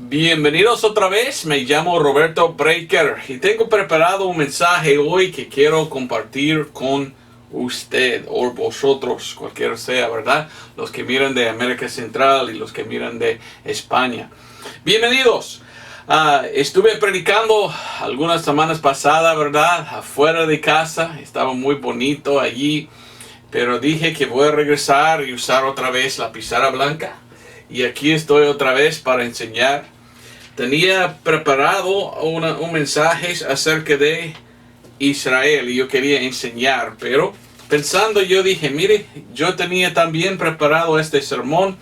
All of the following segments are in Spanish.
Bienvenidos otra vez, me llamo Roberto Breaker y tengo preparado un mensaje hoy que quiero compartir con usted o vosotros, cualquiera sea, ¿verdad? Los que miran de América Central y los que miran de España. Bienvenidos. Estuve predicando algunas semanas pasadas, ¿verdad? Afuera de casa, estaba muy bonito allí, pero dije que voy a regresar y usar otra vez la pizarra blanca. Y aquí estoy otra vez para enseñar. Tenía preparado un mensaje acerca de Israel y yo quería enseñar, pero pensando yo dije, mire, yo tenía también preparado este sermón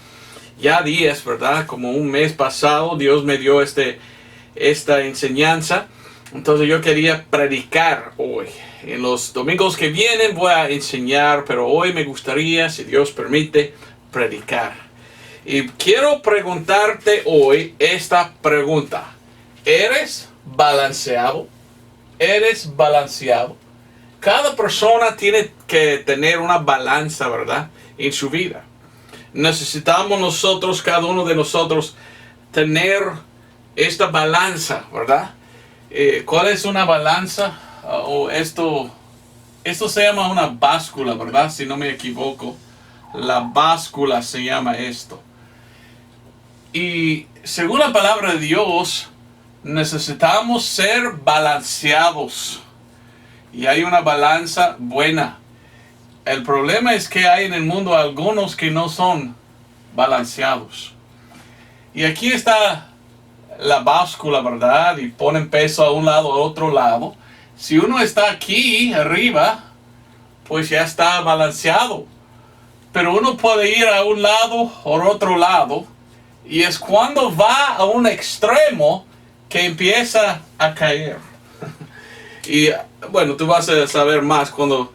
ya días, ¿verdad? Como un mes pasado Dios me dio esta enseñanza. Entonces yo quería predicar hoy. En los domingos que vienen voy a enseñar, pero hoy me gustaría, si Dios permite, predicar. Y quiero preguntarte hoy esta pregunta. ¿Eres balanceado? ¿Eres balanceado? Cada persona tiene que tener una balanza, ¿verdad? En su vida. Necesitamos nosotros, cada uno de nosotros, tener esta balanza, ¿verdad? ¿Cuál es una balanza? Esto se llama una báscula, ¿verdad? Si no me equivoco. La báscula se llama esto. Y según la palabra de Dios, necesitamos ser balanceados. Y hay una balanza buena. El problema es que hay en el mundo algunos que no son balanceados. Y aquí está la báscula, ¿verdad? Y ponen peso a un lado, a otro lado. Si uno está aquí arriba, pues ya está balanceado. Pero uno puede ir a un lado o a otro lado. Y es cuando va a un extremo que empieza a caer. Y bueno, tú vas a saber más cuando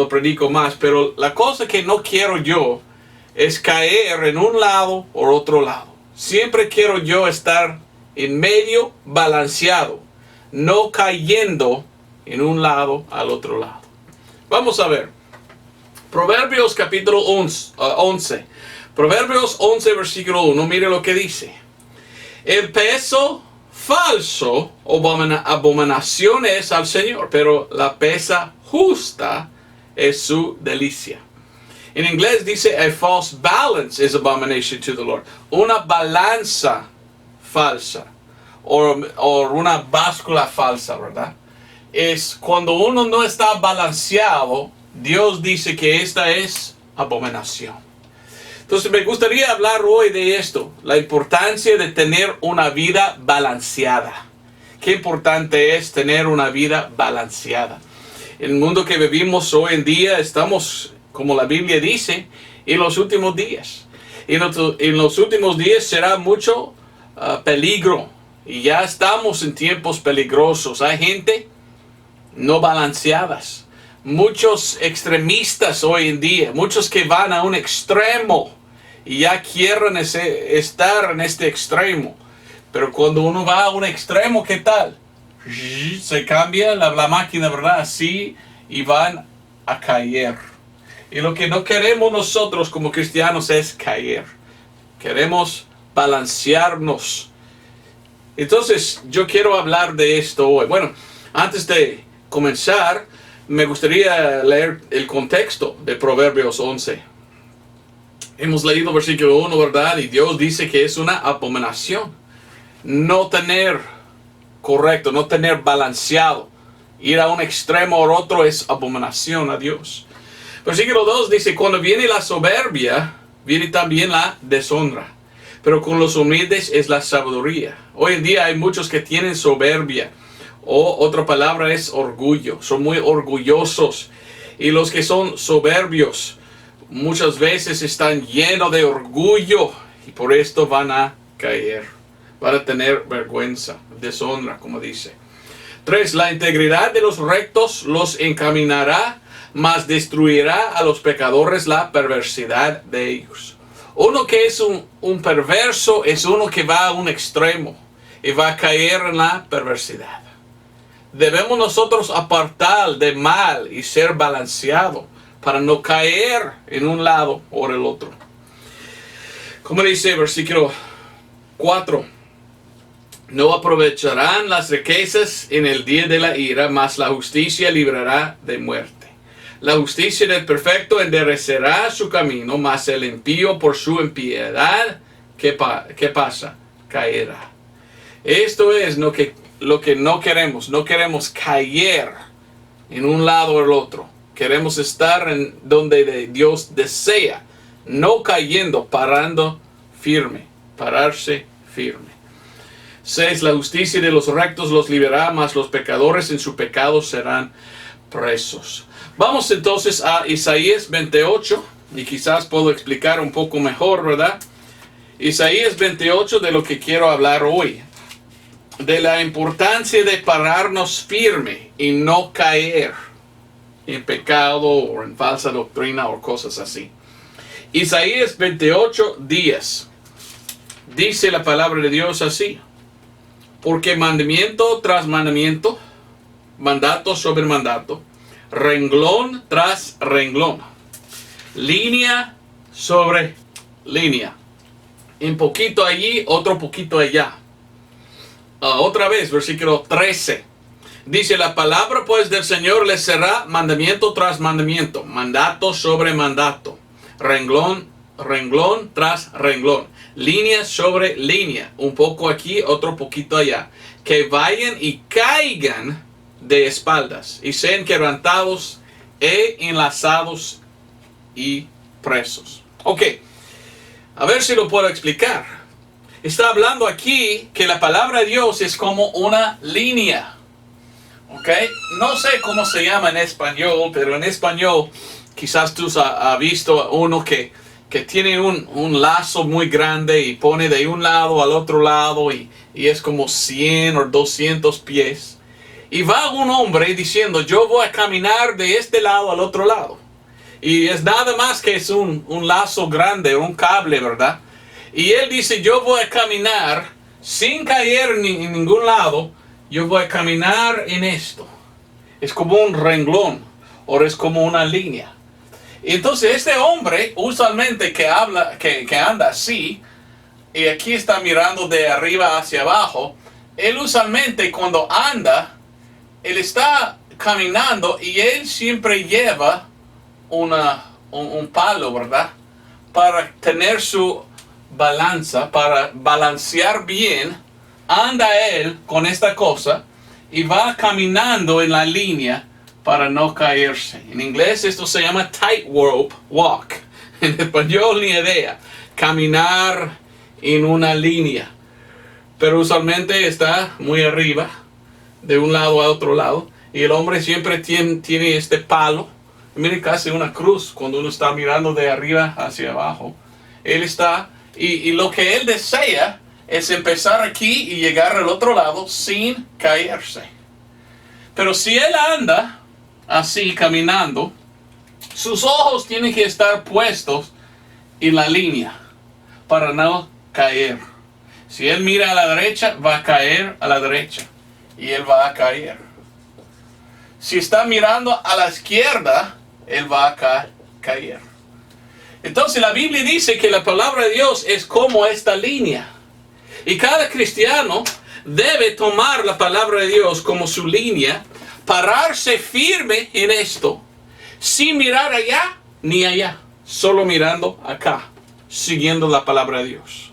predico más. Pero la cosa que no quiero yo es caer en un lado o otro lado. Siempre quiero yo estar en medio, balanceado. No cayendo en un lado al otro lado. Vamos a ver. Proverbios capítulo 11. Proverbios 11 versículo 1, mire lo que dice. El peso falso, abominación es al Señor, pero la pesa justa es su delicia. En inglés dice, a false balance is abomination to the Lord. Una balanza falsa, o una báscula falsa, ¿verdad? Es cuando uno no está balanceado, Dios dice que esta es abominación. Entonces me gustaría hablar hoy de esto, la importancia de tener una vida balanceada. Qué importante es tener una vida balanceada. En el mundo que vivimos hoy en día estamos, como la Biblia dice, en los últimos días. En los últimos días será mucho peligro y ya estamos en tiempos peligrosos. Hay gente no balanceadas. Muchos extremistas hoy en día, muchos que van a un extremo y ya quieren estar en este extremo. Pero cuando uno va a un extremo, ¿qué tal? Se cambia la máquina, ¿verdad? Así, y van a caer. Y lo que no queremos nosotros como cristianos es caer. Queremos balancearnos. Entonces, yo quiero hablar de esto hoy. Bueno, antes de comenzar, me gustaría leer el contexto de Proverbios 11. Hemos leído versículo 1, ¿verdad? Y Dios dice que es una abominación. No tener correcto, no tener balanceado. Ir a un extremo o otro es abominación a Dios. Versículo 2 dice, cuando viene la soberbia, viene también la deshonra. Pero con los humildes es la sabiduría. Hoy en día hay muchos que tienen soberbia. O otra palabra es orgullo. Son muy orgullosos. Y los que son soberbios muchas veces están llenos de orgullo. Y por esto van a caer. Van a tener vergüenza, deshonra, como dice. 3. La integridad de los rectos los encaminará, mas destruirá a los pecadores la perversidad de ellos. Uno que es un perverso es uno que va a un extremo. Y va a caer en la perversidad. Debemos nosotros apartar de mal y ser balanceado para no caer en un lado o en el otro. Como dice versículo 4. No aprovecharán las riquezas en el día de la ira, mas la justicia librará de muerte. La justicia del perfecto enderecerá su camino, mas el impío por su impiedad, ¿qué pasa? Caerá. Esto es lo que no queremos. No queremos caer en un lado o el otro. Queremos estar en donde Dios desea, no cayendo, pararse firme. 6. La justicia de los rectos los liberará, mas los pecadores en su pecado serán presos. Vamos entonces a Isaías 28, y quizás puedo explicar un poco mejor, ¿verdad? Isaías 28, de lo que quiero hablar hoy. De la importancia de pararnos firme y no caer en pecado o en falsa doctrina o cosas así. Isaías 28, 10. Dice la palabra de Dios así: porque mandamiento tras mandamiento, mandato sobre mandato, renglón tras renglón, línea sobre línea, un poquito allí, otro poquito allá. Otra vez, versículo 13. Dice: la palabra pues del Señor les será mandamiento tras mandamiento, mandato sobre mandato, renglón tras renglón, línea sobre línea, un poco aquí, otro poquito allá, que vayan y caigan de espaldas y sean quebrantados e enlazados y presos. Ok, a ver si lo puedo explicar. Está hablando aquí que la palabra de Dios es como una línea. Ok, no sé cómo se llama en español, pero en español quizás tú has visto uno que tiene un lazo muy grande y pone de un lado al otro lado y es como 100 o 200 pies. Y va un hombre diciendo: yo voy a caminar de este lado al otro lado. Y es nada más que es un lazo grande, un cable, ¿verdad? Y él dice: yo voy a caminar sin caer en ningún lado. Yo voy a caminar en esto. Es como un renglón o es como una línea. Y entonces este hombre usualmente que anda así, y aquí está mirando de arriba hacia abajo, él usualmente cuando anda, él está caminando y él siempre lleva un palo, ¿verdad? Para tener su balanza, para balancear bien, anda él con esta cosa y va caminando en la línea para no caerse. En inglés esto se llama tightrope walk. En español ni idea. Caminar en una línea. Pero usualmente está muy arriba, de un lado a otro lado. Y el hombre siempre tiene este palo. Mire, casi una cruz cuando uno está mirando de arriba hacia abajo. Él está, y lo que él desea es empezar aquí y llegar al otro lado sin caerse. Pero si él anda así caminando, sus ojos tienen que estar puestos en la línea para no caer. Si él mira a la derecha, va a caer a la derecha y él va a caer. Si está mirando a la izquierda, él va a caer. Entonces la Biblia dice que la palabra de Dios es como esta línea. Y cada cristiano debe tomar la palabra de Dios como su línea, pararse firme en esto, sin mirar allá ni allá, solo mirando acá, siguiendo la palabra de Dios.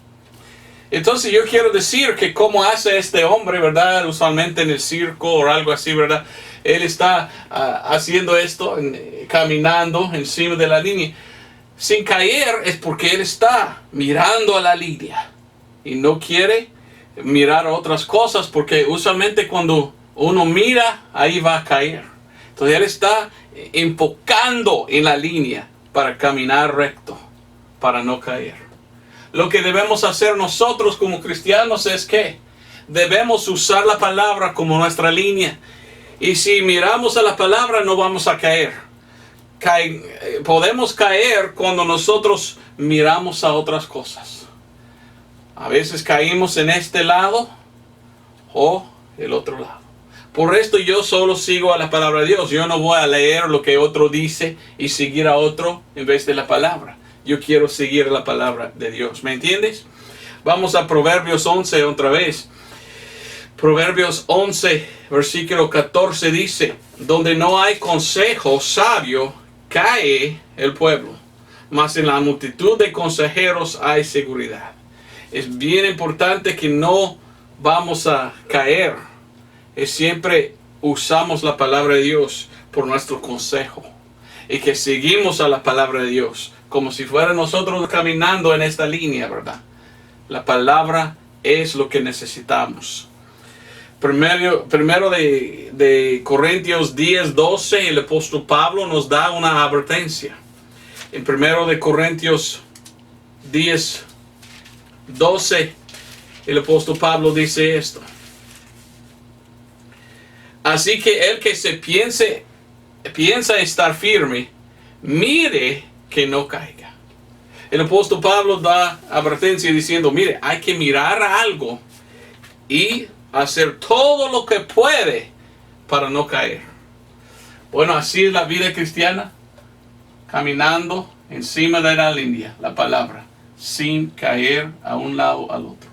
Entonces yo quiero decir que como hace este hombre, ¿verdad? Usualmente en el circo o algo así, ¿verdad? Él está haciendo esto, caminando encima de la línea. Sin caer es porque él está mirando a la línea y no quiere mirar a otras cosas, porque usualmente cuando uno mira, ahí va a caer. Entonces él está enfocando en la línea para caminar recto, para no caer. Lo que debemos hacer nosotros como cristianos es que debemos usar la palabra como nuestra línea. Y si miramos a la palabra, no vamos a caer. Podemos caer cuando nosotros miramos a otras cosas. A veces caímos en este lado o el otro lado. Por esto yo solo sigo a la palabra de Dios. Yo no voy a leer lo que otro dice y seguir a otro en vez de la palabra. Yo quiero seguir la palabra de Dios. ¿Me entiendes? Vamos a Proverbios 11 otra vez. Proverbios 11, versículo 14 dice, donde no hay consejo sabio, cae el pueblo, mas en la multitud de consejeros hay seguridad. Es bien importante que no vamos a caer. Siempre usamos la palabra de Dios por nuestro consejo. Y que seguimos a la palabra de Dios, como si fuera nosotros caminando en esta línea, ¿verdad? La palabra es lo que necesitamos. Primero de Corintios 10, 12, el apóstol Pablo nos da una advertencia. En primero de Corintios 10, 12, el apóstol Pablo dice esto. Así que el que se piensa estar firme, mire que no caiga. El apóstol Pablo da advertencia diciendo, mire, hay que mirar algo y hacer todo lo que puede para no caer. Bueno, así es la vida cristiana, caminando encima de la línea, la palabra, sin caer a un lado al otro.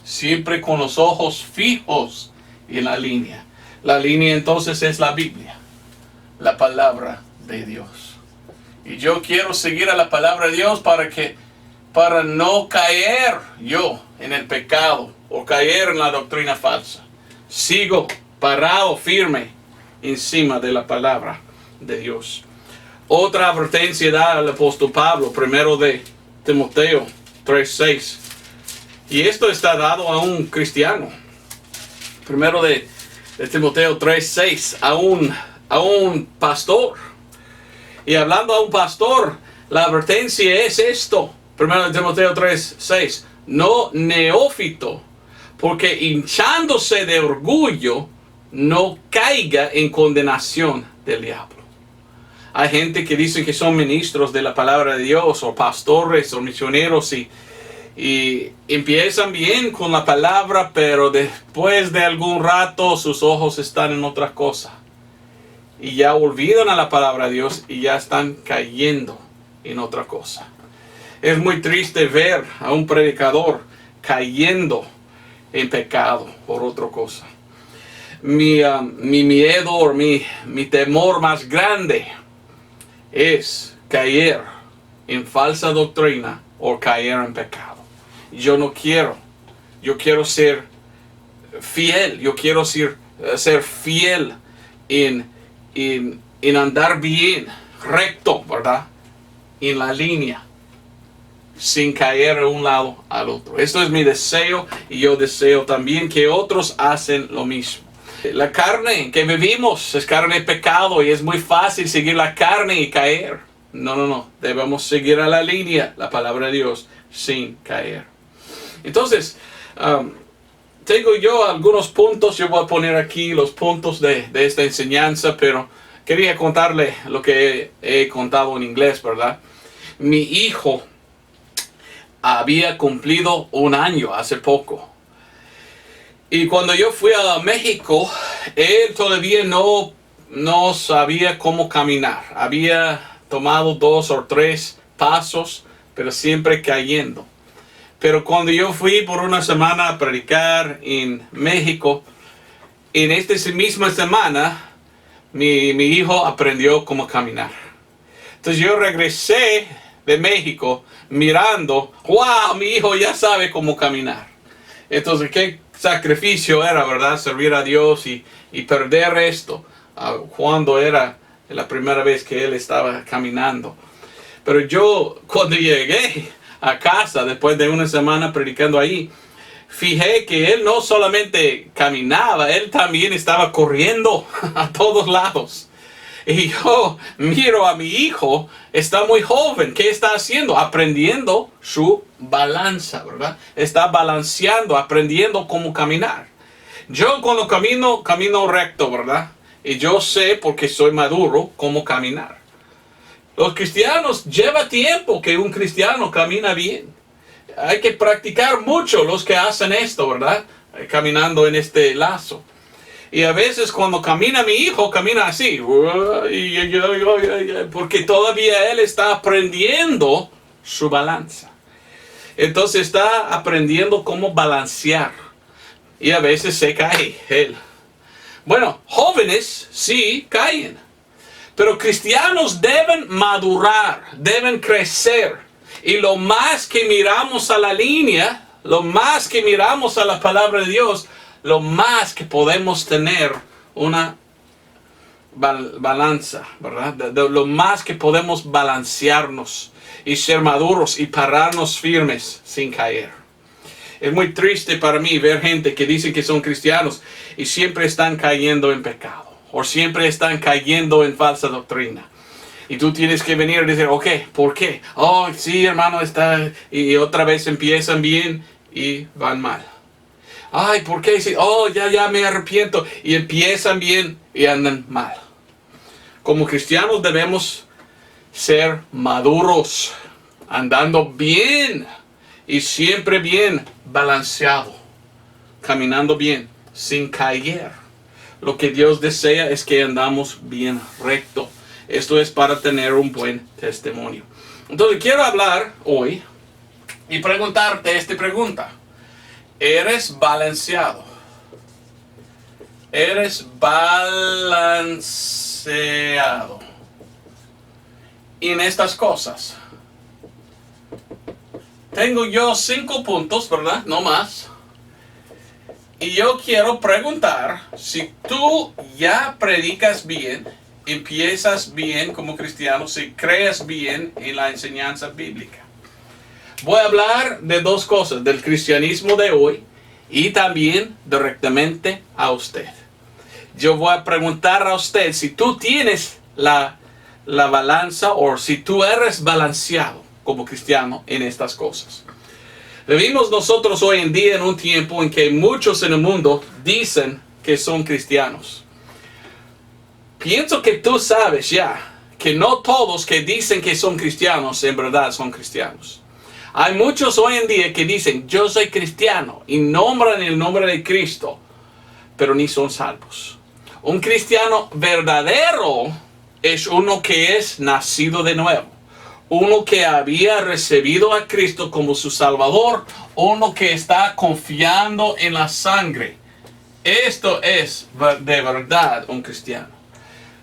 Siempre con los ojos fijos en la línea. La línea entonces es la Biblia, la palabra de Dios. Y yo quiero seguir a la palabra de Dios para no caer yo en el pecado o caer en la doctrina falsa. Sigo parado firme encima de la palabra de Dios. Otra advertencia da el apóstol Pablo, primero de Timoteo 3:6. Y esto está dado a un cristiano. Primero de Timoteo 3:6, a un pastor. Y hablando a un pastor, la advertencia es esto. Primero de Timoteo 3:6. No neófito, porque hinchándose de orgullo, no caiga en condenación del diablo. Hay gente que dice que son ministros de la palabra de Dios, o pastores, o misioneros, y empiezan bien con la palabra, pero después de algún rato sus ojos están en otra cosa. Y ya olvidan a la palabra de Dios y ya están cayendo en otra cosa. Es muy triste ver a un predicador cayendo en pecado por otra cosa. Mi miedo o mi temor más grande es caer en falsa doctrina o caer en pecado. Yo no quiero. Yo quiero ser fiel. Yo quiero ser fiel en andar bien, recto, ¿verdad? En la línea, sin caer de un lado al otro. Esto es mi deseo, y yo deseo también que otros hacen lo mismo. La carne que vivimos es carne de pecado, y es muy fácil seguir la carne y caer. No. Debemos seguir a la línea, la palabra de Dios, sin caer. Entonces, tengo yo algunos puntos. Yo voy a poner aquí los puntos de esta enseñanza, pero quería contarle lo que he contado en inglés, ¿verdad? Mi hijo había cumplido 1 año hace poco. Y cuando yo fui a México, él todavía no sabía cómo caminar. Había tomado 2 o 3 pasos, pero siempre cayendo. Pero cuando yo fui por 1 semana a predicar en México, en esta misma semana, mi hijo aprendió cómo caminar. Entonces yo regresé de México mirando, wow, mi hijo ya sabe cómo caminar. Entonces, qué sacrificio era, ¿verdad? Servir a Dios y perder esto cuando era la primera vez que él estaba caminando. Pero yo, cuando llegué a casa, después de 1 semana predicando ahí, fijé que él no solamente caminaba, él también estaba corriendo a todos lados. Y yo miro a mi hijo, está muy joven. ¿Qué está haciendo? Aprendiendo su balanza, ¿verdad? Está balanceando, aprendiendo cómo caminar. Yo cuando camino recto, ¿verdad? Y yo sé, porque soy maduro, cómo caminar. Los cristianos, lleva tiempo que un cristiano camina bien. Hay que practicar mucho los que hacen esto, ¿verdad? Caminando en este lazo. Y a veces cuando camina mi hijo, camina así. Porque todavía él está aprendiendo su balanza. Entonces está aprendiendo cómo balancear. y a veces se cae él. Bueno, jóvenes sí caen, pero cristianos deben madurar, deben crecer. Y lo más que miramos a la línea, lo más que miramos a la palabra de Dios, lo más que podemos tener una balanza, ¿verdad? Lo más que podemos balancearnos y ser maduros y pararnos firmes sin caer. Es muy triste para mí ver gente que dice que son cristianos y siempre están cayendo en pecado o siempre están cayendo en falsa doctrina. Y tú tienes que venir y decir, ok, ¿por qué? Oh, sí, hermano, está... Y otra vez empiezan bien y van mal. Ay, ¿por qué? Sí, oh, ya me arrepiento. Y empiezan bien y andan mal. Como cristianos debemos ser maduros, andando bien y siempre bien balanceado, caminando bien, sin caer. Lo que Dios desea es que andamos bien recto. Esto es para tener un buen testimonio. Entonces quiero hablar hoy y preguntarte esta pregunta. ¿Eres balanceado? ¿Eres balanceado en estas cosas? Tengo yo 5 puntos, ¿verdad? No más. Y yo quiero preguntar si tú ya predicas bien, empiezas bien como cristiano, si crees bien en la enseñanza bíblica. Voy a hablar de 2 cosas, del cristianismo de hoy y también directamente a usted. Yo voy a preguntar a usted si tú tienes la balanza o si tú eres balanceado como cristiano en estas cosas. Vivimos nosotros hoy en día en un tiempo en que muchos en el mundo dicen que son cristianos. Pienso que tú sabes ya que no todos que dicen que son cristianos en verdad son cristianos. Hay muchos hoy en día que dicen yo soy cristiano y nombran el nombre de Cristo, pero ni son salvos. Un cristiano verdadero es uno que es nacido de nuevo. Uno que había recibido a Cristo como su Salvador. Uno que está confiando en la sangre. Esto es de verdad un cristiano.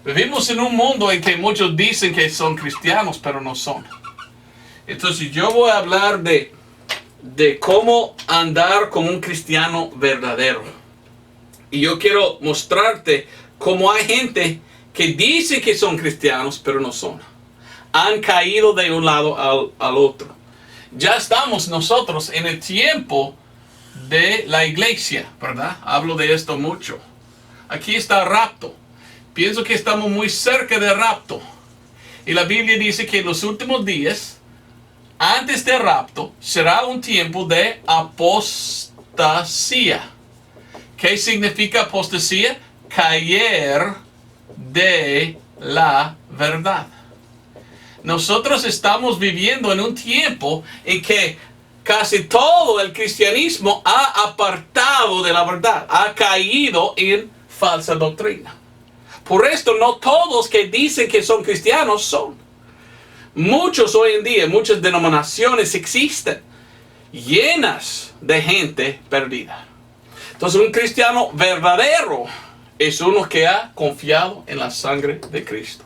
Vivimos en un mundo en que muchos dicen que son cristianos, pero no son. Entonces yo voy a hablar de cómo andar como un cristiano verdadero. Y yo quiero mostrarte cómo hay gente que dice que son cristianos, pero no son. Han caído de un lado al otro. Ya estamos nosotros en el tiempo de la iglesia, ¿verdad? Hablo de esto mucho. Aquí está el rapto. Pienso que estamos muy cerca del rapto. Y la Biblia dice que en los últimos días, antes del rapto, será un tiempo de apostasía. ¿Qué significa apostasía? Caer de la verdad. Nosotros estamos viviendo en un tiempo en que casi todo el cristianismo ha apartado de la verdad, ha caído en falsa doctrina. Por esto no todos que dicen que son cristianos son. Muchos hoy en día, muchas denominaciones existen, llenas de gente perdida. Entonces un cristiano verdadero es uno que ha confiado en la sangre de Cristo.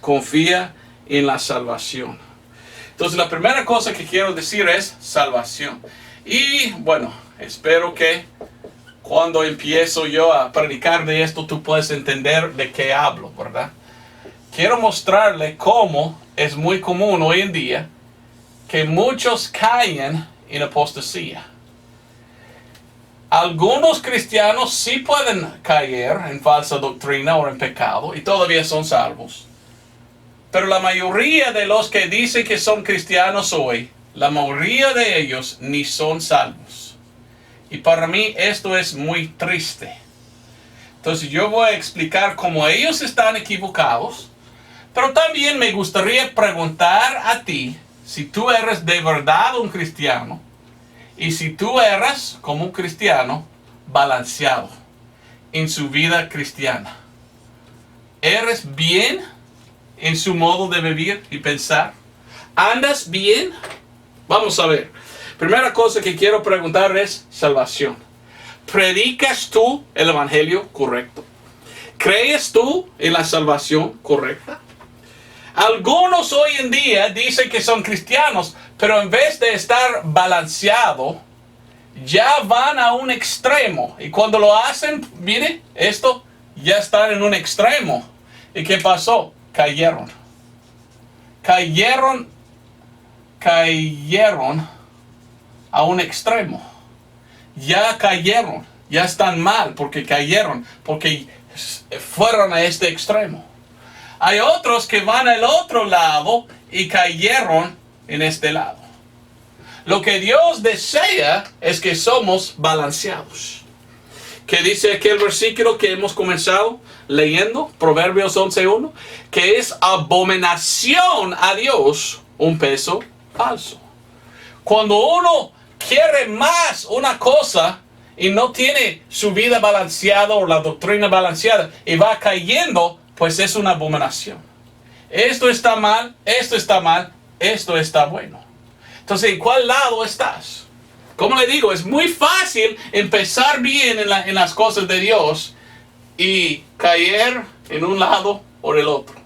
Confía en la salvación. Entonces la primera cosa que quiero decir es salvación. Y bueno, espero que cuando empiezo yo a predicar de esto tú puedes entender de qué hablo, ¿verdad? Quiero mostrarle cómo es muy común hoy en día que muchos caen en apostasía. Algunos cristianos sí pueden caer en falsa doctrina o en pecado y todavía son salvos. Pero la mayoría de los que dicen que son cristianos hoy, la mayoría de ellos ni son salvos. Y para mí esto es muy triste. Entonces yo voy a explicar cómo ellos están equivocados. Pero también me gustaría preguntar a ti si tú eres de verdad un cristiano. Y si tú eres como un cristiano balanceado en su vida cristiana. ¿Eres bien en su modo de vivir y pensar? ¿Andas bien? Vamos a ver. Primera cosa que quiero preguntar es salvación. ¿Predicas tú el evangelio correcto? ¿Crees tú en la salvación correcta? Algunos hoy en día dicen que son cristianos, pero en vez de estar balanceado, ya van a un extremo. Y cuando lo hacen, mire, esto ya está en un extremo. ¿Y qué pasó? Cayeron a un extremo. Ya cayeron, ya están mal porque cayeron, porque fueron a este extremo. Hay otros que van al otro lado y cayeron en este lado. Lo que Dios desea es que somos balanceados. Que dice aquel versículo que hemos comenzado leyendo, Proverbios 11:1, que es abominación a Dios un peso falso. Cuando uno quiere más una cosa y no tiene su vida balanceada o la doctrina balanceada y va cayendo, pues es una abominación. Esto está mal, esto está mal, esto está bueno. Entonces, ¿en cuál lado estás? Como le digo, es muy fácil empezar bien en las cosas de Dios y caer en un lado o el otro.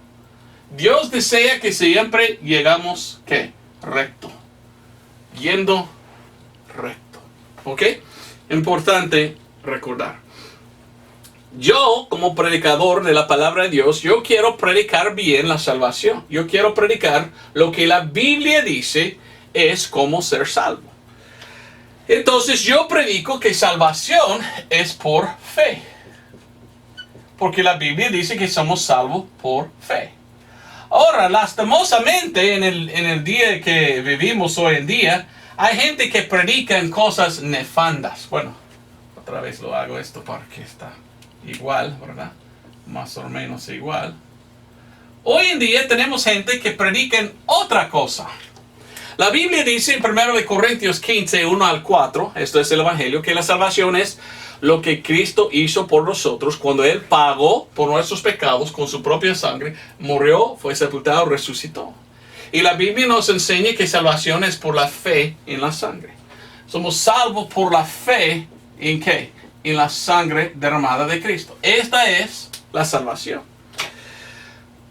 Dios desea que siempre llegamos, ¿qué? Recto. Yendo recto. ¿Ok? Importante recordar. Yo, como predicador de la palabra de Dios, yo quiero predicar bien la salvación. Yo quiero predicar lo que la Biblia dice es cómo ser salvo. Entonces yo predico que salvación es por fe. Porque la Biblia dice que somos salvos por fe. Ahora, lastimosamente, en el día que vivimos hoy en día, hay gente que predica en cosas nefandas. Bueno, otra vez lo hago esto porque está igual, ¿verdad? Más o menos igual. Hoy en día tenemos gente que predica en otra cosa. La Biblia dice en 1 Corintios 15, 1 al 4, esto es el Evangelio, que la salvación es lo que Cristo hizo por nosotros cuando Él pagó por nuestros pecados con su propia sangre, murió, fue sepultado, resucitó. Y la Biblia nos enseña que salvación es por la fe en la sangre. Somos salvos por la fe ¿en qué? En la sangre derramada de Cristo. Esta es la salvación.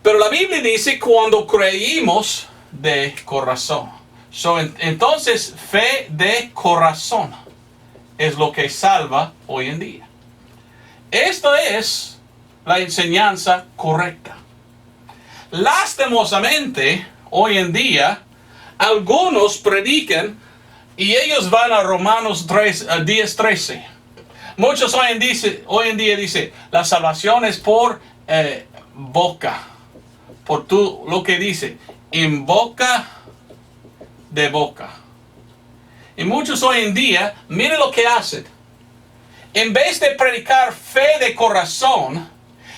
Pero la Biblia dice cuando creímos de corazón. Entonces, fe de corazón es lo que salva hoy en día. Esto es la enseñanza correcta. Lastimosamente, hoy en día, algunos predican y ellos van a Romanos 10:13. Muchos hoy en día dicen, la salvación es por boca. Por lo que dice, en boca de boca. Y muchos hoy en día, miren lo que hacen. En vez de predicar fe de corazón,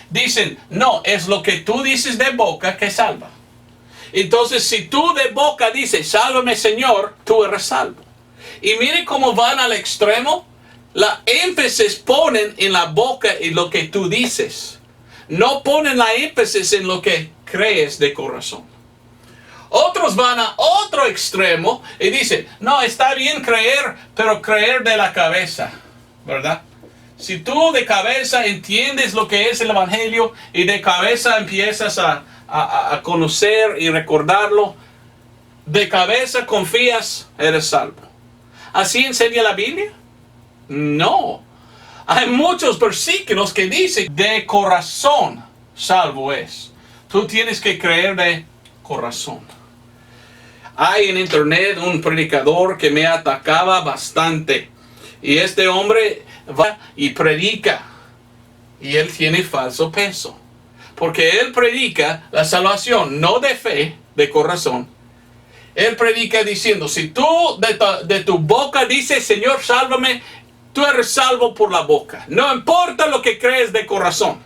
dicen, no, es lo que tú dices de boca que salva. Entonces, si tú de boca dices, sálvame Señor, tú eres salvo. Y miren cómo van al extremo. La énfasis ponen en la boca y lo que tú dices. No ponen la énfasis en lo que crees de corazón. Otros van a otro extremo y dicen, no, está bien creer, pero creer de la cabeza, ¿verdad? Si tú de cabeza entiendes lo que es el Evangelio y de cabeza empiezas a conocer y recordarlo, de cabeza confías, eres salvo. ¿Así enseña la Biblia? No. Hay muchos versículos que dicen, de corazón salvo es. Tú tienes que creer de corazón. Hay en internet un predicador que me atacaba bastante. Y este hombre va y predica. Y él tiene falso peso. Porque él predica la salvación, no de fe, de corazón. Él predica diciendo, si tú de tu boca dices, Señor, sálvame, tú eres salvo por la boca. No importa lo que crees de corazón.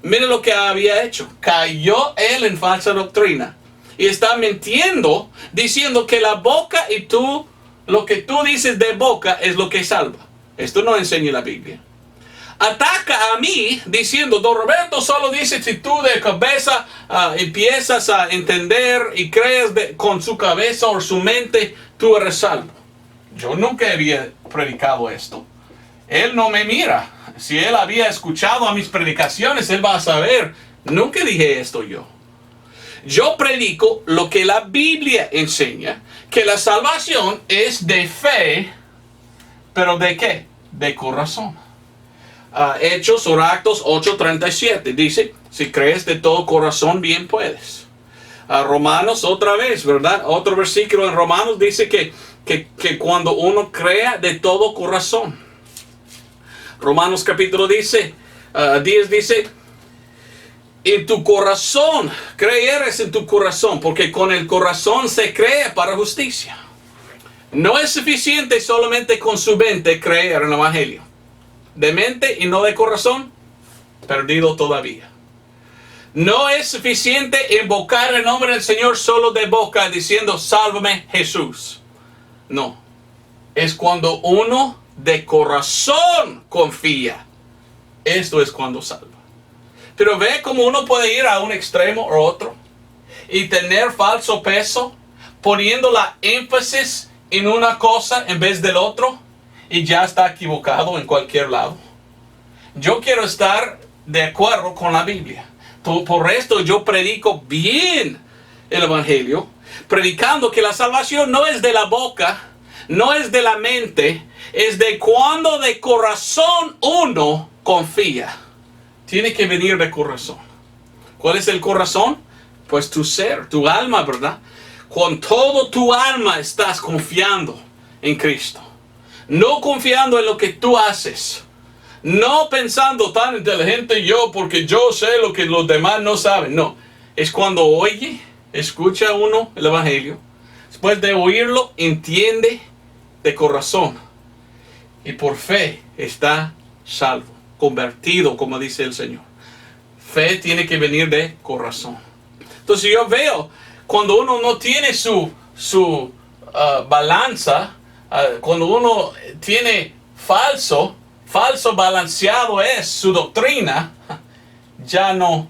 Mire lo que había hecho. Cayó él en falsa doctrina. Y está mintiendo, diciendo que la boca y tú, lo que tú dices de boca es lo que salva. Esto no enseña la Biblia. Ataca a mí diciendo, Don Roberto solo dice si tú de cabeza empiezas a entender y crees con su cabeza o su mente, tú eres salvo. Yo nunca había predicado esto. Él no me mira. Si él había escuchado a mis predicaciones, él va a saber, nunca dije esto yo. Yo predico lo que la Biblia enseña, que la salvación es de fe, pero ¿de qué? De corazón. Hechos o Actos 8:37 dice, si crees de todo corazón, bien puedes. Romanos otra vez, ¿verdad? Otro versículo en Romanos dice que cuando uno crea de todo corazón. Romanos capítulo 10 dice, en tu corazón, creeres en tu corazón, porque con el corazón se cree para justicia. No es suficiente solamente con su mente creer en el Evangelio. De mente y no de corazón, perdido todavía. No es suficiente invocar el nombre del Señor solo de boca diciendo, sálvame Jesús. No, es cuando uno de corazón confía. Esto es cuando salva. Pero ve cómo uno puede ir a un extremo o otro y tener falso peso, poniendo la énfasis en una cosa en vez del otro, y ya está equivocado en cualquier lado. Yo quiero estar de acuerdo con la Biblia. Por esto yo predico bien el Evangelio, predicando que la salvación no es de la boca, no es de la mente, es de cuando de corazón uno confía. Tiene que venir de corazón. ¿Cuál es el corazón? Pues tu ser, tu alma, ¿verdad? Con todo tu alma estás confiando en Cristo. No confiando en lo que tú haces. No pensando tan inteligente yo porque yo sé lo que los demás no saben. No, es cuando oye, escucha uno el Evangelio. Después de oírlo, entiende de corazón. Y por fe está salvo, convertido, como dice el Señor. Fe tiene que venir de corazón. Entonces yo veo, cuando uno no tiene su balanza, cuando uno tiene falso balanceado es su doctrina, ya no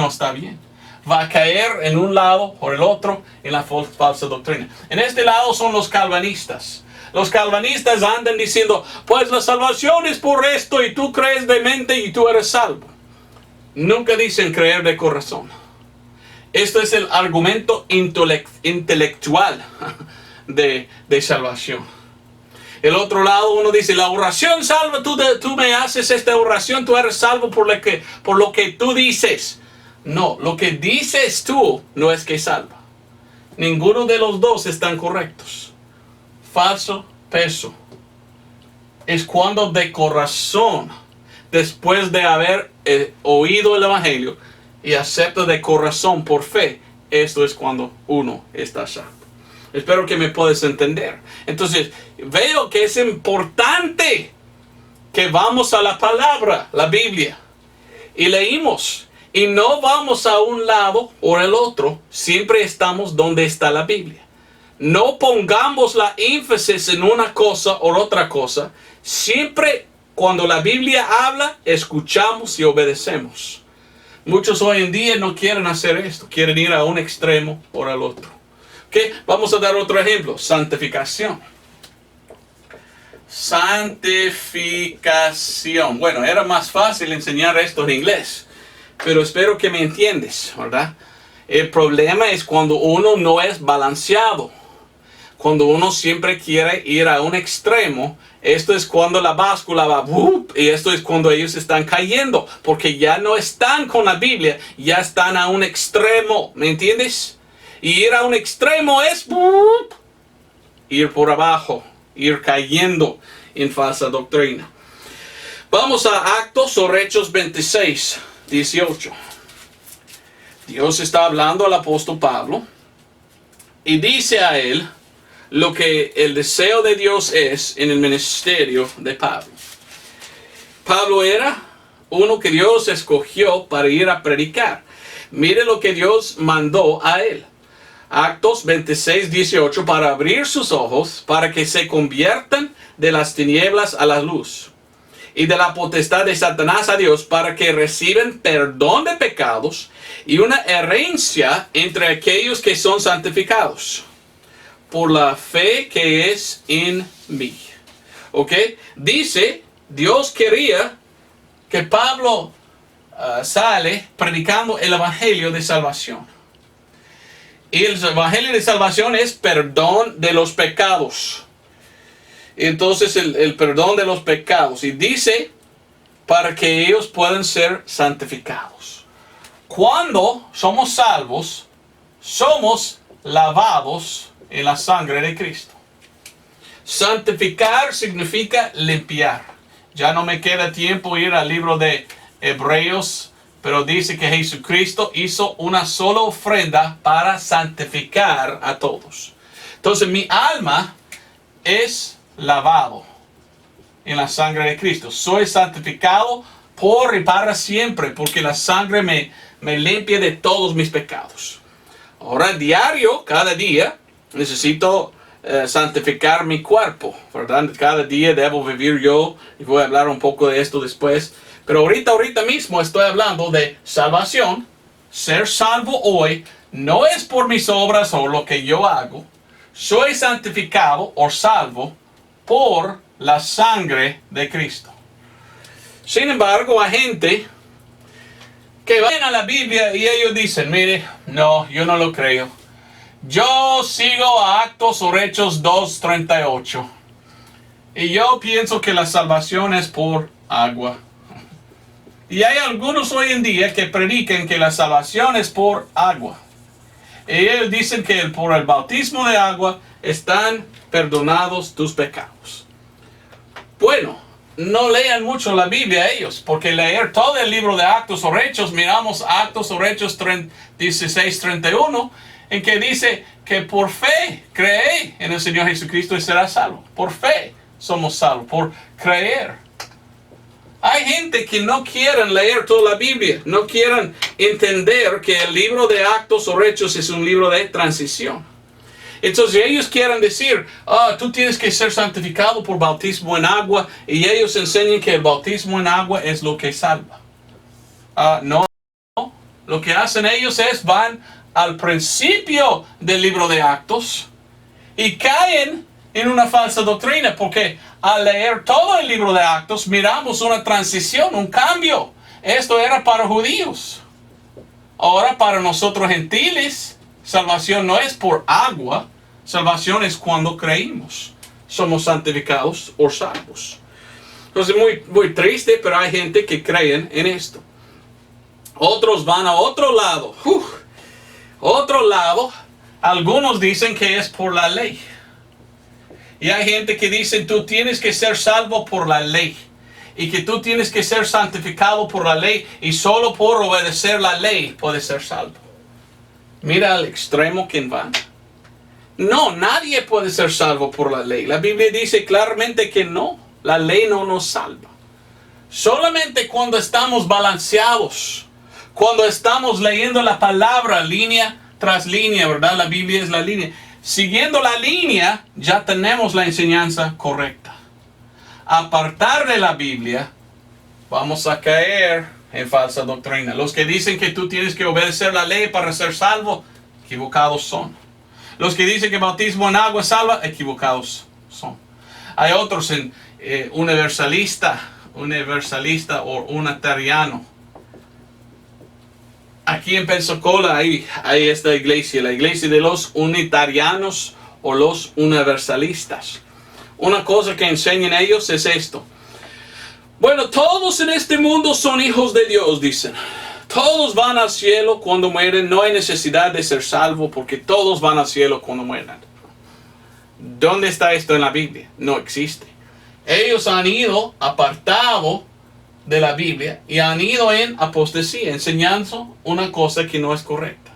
está bien. Va a caer en un lado o el otro en la falsa doctrina. En este lado son los calvinistas. Los calvinistas andan diciendo, pues la salvación es por esto y tú crees de mente y tú eres salvo. Nunca dicen creer de corazón. Esto es el argumento intelectual de salvación. El otro lado uno dice, la oración salva, tú me haces esta oración, tú eres salvo por lo que tú dices. No, lo que dices tú no es que salva. Ninguno de los dos están correctos. Falso peso. Es cuando de corazón, después de haber oído el Evangelio y acepta de corazón por fe, esto es cuando uno está salvo. Espero que me puedas entender. Entonces, veo que es importante que vamos a la palabra, la Biblia, y leímos. Y no vamos a un lado o el otro, siempre estamos donde está la Biblia. No pongamos la énfasis en una cosa o otra cosa. Siempre cuando la Biblia habla, escuchamos y obedecemos. Muchos hoy en día no quieren hacer esto, quieren ir a un extremo o al otro. Okay, vamos a dar otro ejemplo, santificación. Santificación. Bueno, era más fácil enseñar esto en inglés, pero espero que me entiendes, ¿verdad? El problema es cuando uno no es balanceado. Cuando uno siempre quiere ir a un extremo, esto es cuando la báscula va, y esto es cuando ellos están cayendo, porque ya no están con la Biblia, ya están a un extremo, ¿me entiendes? Y ir a un extremo es ir por abajo, ir cayendo en falsa doctrina. Vamos a Actos o Hechos 26:18. Dios está hablando al apóstol Pablo y dice a él lo que el deseo de Dios es en el ministerio de Pablo. Pablo era uno que Dios escogió para ir a predicar. Mire lo que Dios mandó a él. Actos 26:18, para abrir sus ojos, para que se conviertan de las tinieblas a la luz, y de la potestad de Satanás a Dios, para que reciban perdón de pecados y una herencia entre aquellos que son santificados, por la fe que es en mí. ¿Ok? Dice Dios quería que Pablo sale predicando el evangelio de salvación. Y el evangelio de salvación es perdón de los pecados. Entonces el perdón de los pecados. Y dice para que ellos puedan ser santificados. Cuando somos salvos, somos lavados en la sangre de Cristo. Santificar significa limpiar. Ya no me queda tiempo ir al libro de Hebreos, pero dice que Jesucristo hizo una sola ofrenda para santificar a todos. Entonces mi alma es lavado en la sangre de Cristo. Soy santificado por y para siempre, porque la sangre me limpia de todos mis pecados. Ahora diario, cada día, necesito santificar mi cuerpo, ¿verdad? Cada día debo vivir yo, y voy a hablar un poco de esto después. Pero ahorita mismo estoy hablando de salvación. Ser salvo hoy no es por mis obras o lo que yo hago. Soy santificado o salvo por la sangre de Cristo. Sin embargo, hay gente que van a la Biblia y ellos dicen, mire, no, yo no lo creo. Yo sigo a Actos o Hechos 2:38. Y yo pienso que la salvación es por agua. Y hay algunos hoy en día que predican que la salvación es por agua. Y ellos dicen que por el bautismo de agua están perdonados tus pecados. Bueno, no lean mucho la Biblia ellos, porque leer todo el libro de Actos o Hechos, miramos Actos o Hechos 16:31, en que dice que por fe cree en el Señor Jesucristo y será salvo. Por fe somos salvos, por creer. Hay gente que no quieren leer toda la Biblia, no quieren entender que el libro de Actos o Hechos es un libro de transición. Entonces ellos quieren decir, tú tienes que ser santificado por bautismo en agua, y ellos enseñan que el bautismo en agua es lo que salva. No, lo que hacen ellos es van al principio del libro de Actos y caen en una falsa doctrina, porque al leer todo el libro de Actos miramos una transición, un cambio. Esto era para judíos. Ahora para nosotros gentiles, salvación no es por agua, salvación es cuando creímos. Somos santificados o salvos. Entonces muy triste, pero hay gente que creen en esto. Otros van a otro lado. Otro lado, algunos dicen que es por la ley. Y hay gente que dice, tú tienes que ser salvo por la ley. Y que tú tienes que ser santificado por la ley. Y solo por obedecer la ley puedes ser salvo. Mira al extremo que van. No, nadie puede ser salvo por la ley. La Biblia dice claramente que no. La ley no nos salva. Solamente cuando estamos balanceados. Cuando estamos leyendo la palabra línea tras línea, ¿verdad? La Biblia es la línea. Siguiendo la línea, ya tenemos la enseñanza correcta. Apartar de la Biblia, vamos a caer en falsa doctrina. Los que dicen que tú tienes que obedecer la ley para ser salvo, equivocados son. Los que dicen que bautismo en agua salva, equivocados son. Hay otros en universalista o unitariano. Aquí en Pensacola hay esta iglesia, la iglesia de los unitarianos o los universalistas. Una cosa que enseñan ellos es esto. Bueno, todos en este mundo son hijos de Dios, dicen. Todos van al cielo cuando mueren. No hay necesidad de ser salvo porque todos van al cielo cuando mueran. ¿Dónde está esto en la Biblia? No existe. Ellos han ido apartado de la Biblia y han ido en apostasía, enseñando una cosa que no es correcta,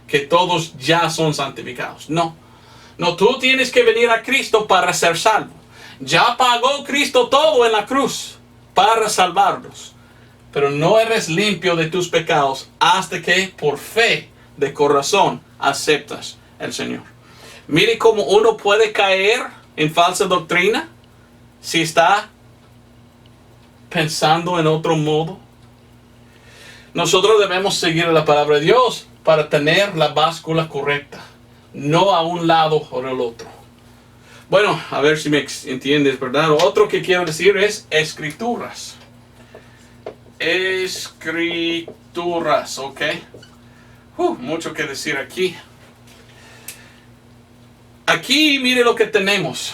que todos ya son santificados. No, tú tienes que venir a Cristo para ser salvo. Ya pagó Cristo todo en la cruz para salvarnos, pero no eres limpio de tus pecados hasta que por fe de corazón aceptas al Señor. Mire cómo uno puede caer en falsa doctrina si está pensando en otro modo. Nosotros debemos seguir la palabra de Dios para tener la báscula correcta, no a un lado o al otro. Bueno, a ver si me entiendes, ¿verdad? Otro que quiero decir es escrituras. Escrituras, ¿ok? Mucho que decir aquí. Aquí, mire lo que tenemos.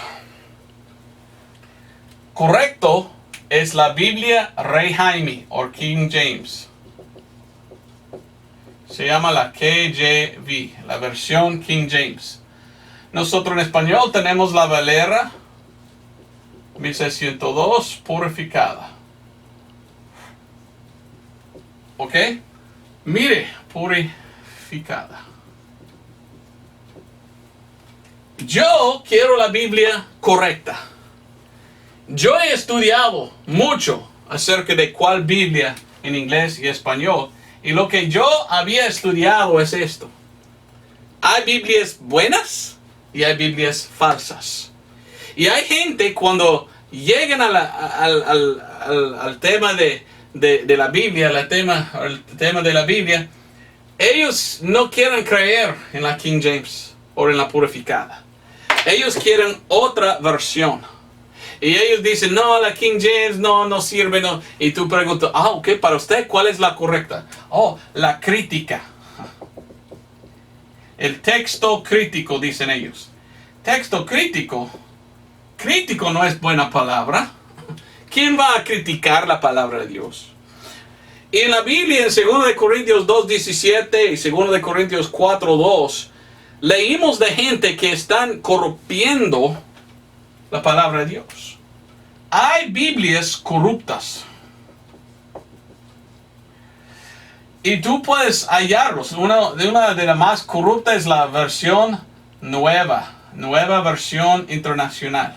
Correcto es la Biblia Rey Jaime o King James. Se llama la KJV, la versión King James. Nosotros en español tenemos la Valera 1602 purificada. ¿Ok? Mire, purificada. Yo quiero la Biblia correcta. Yo he estudiado mucho acerca de cuál Biblia en inglés y español. Y lo que yo había estudiado es esto. Hay Biblias buenas y hay Biblias falsas. Y hay gente cuando llegan al tema de la Biblia, el tema de la Biblia, ellos no quieren creer en la King James o en la purificada. Ellos quieren otra versión. Y ellos dicen, no, la King James no sirve. No. Y tú preguntas, ok, para usted, ¿cuál es la correcta? La crítica. El texto crítico, dicen ellos. Texto crítico. Crítico no es buena palabra. ¿Quién va a criticar la palabra de Dios? Y en la Biblia, en 2 Corintios 2:17 y 2 Corintios 4:2, leímos de gente que están corrompiendo la palabra de Dios. Hay Biblias corruptas. Y tú puedes hallarlos. Una de las más corruptas es la versión nueva versión internacional.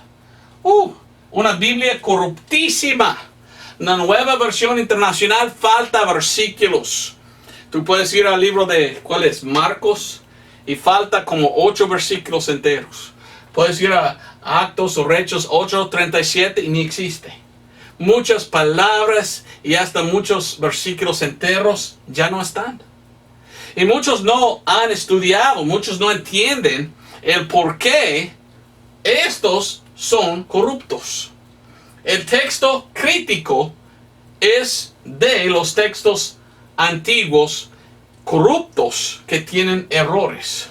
Una Biblia corruptísima. La nueva versión internacional falta versículos. Tú puedes ir al libro de, ¿cuál es? Marcos. Y falta como 8 versículos enteros. Puedes ir a Actos o Hechos 8:37 y ni existe. Muchas palabras y hasta muchos versículos enteros ya no están. Y muchos no han estudiado, muchos no entienden el por qué estos son corruptos. El texto crítico es de los textos antiguos corruptos que tienen errores.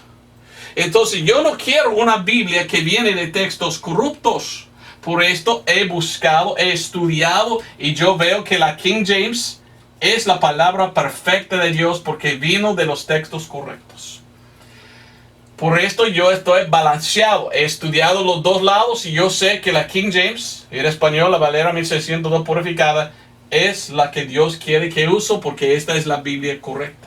Entonces yo no quiero una Biblia que viene de textos corruptos. Por esto he buscado, he estudiado y yo veo que la King James es la palabra perfecta de Dios porque vino de los textos correctos. Por esto yo estoy balanceado. He estudiado los dos lados y yo sé que la King James, en español la Valera 1602 purificada, es la que Dios quiere que uso porque esta es la Biblia correcta.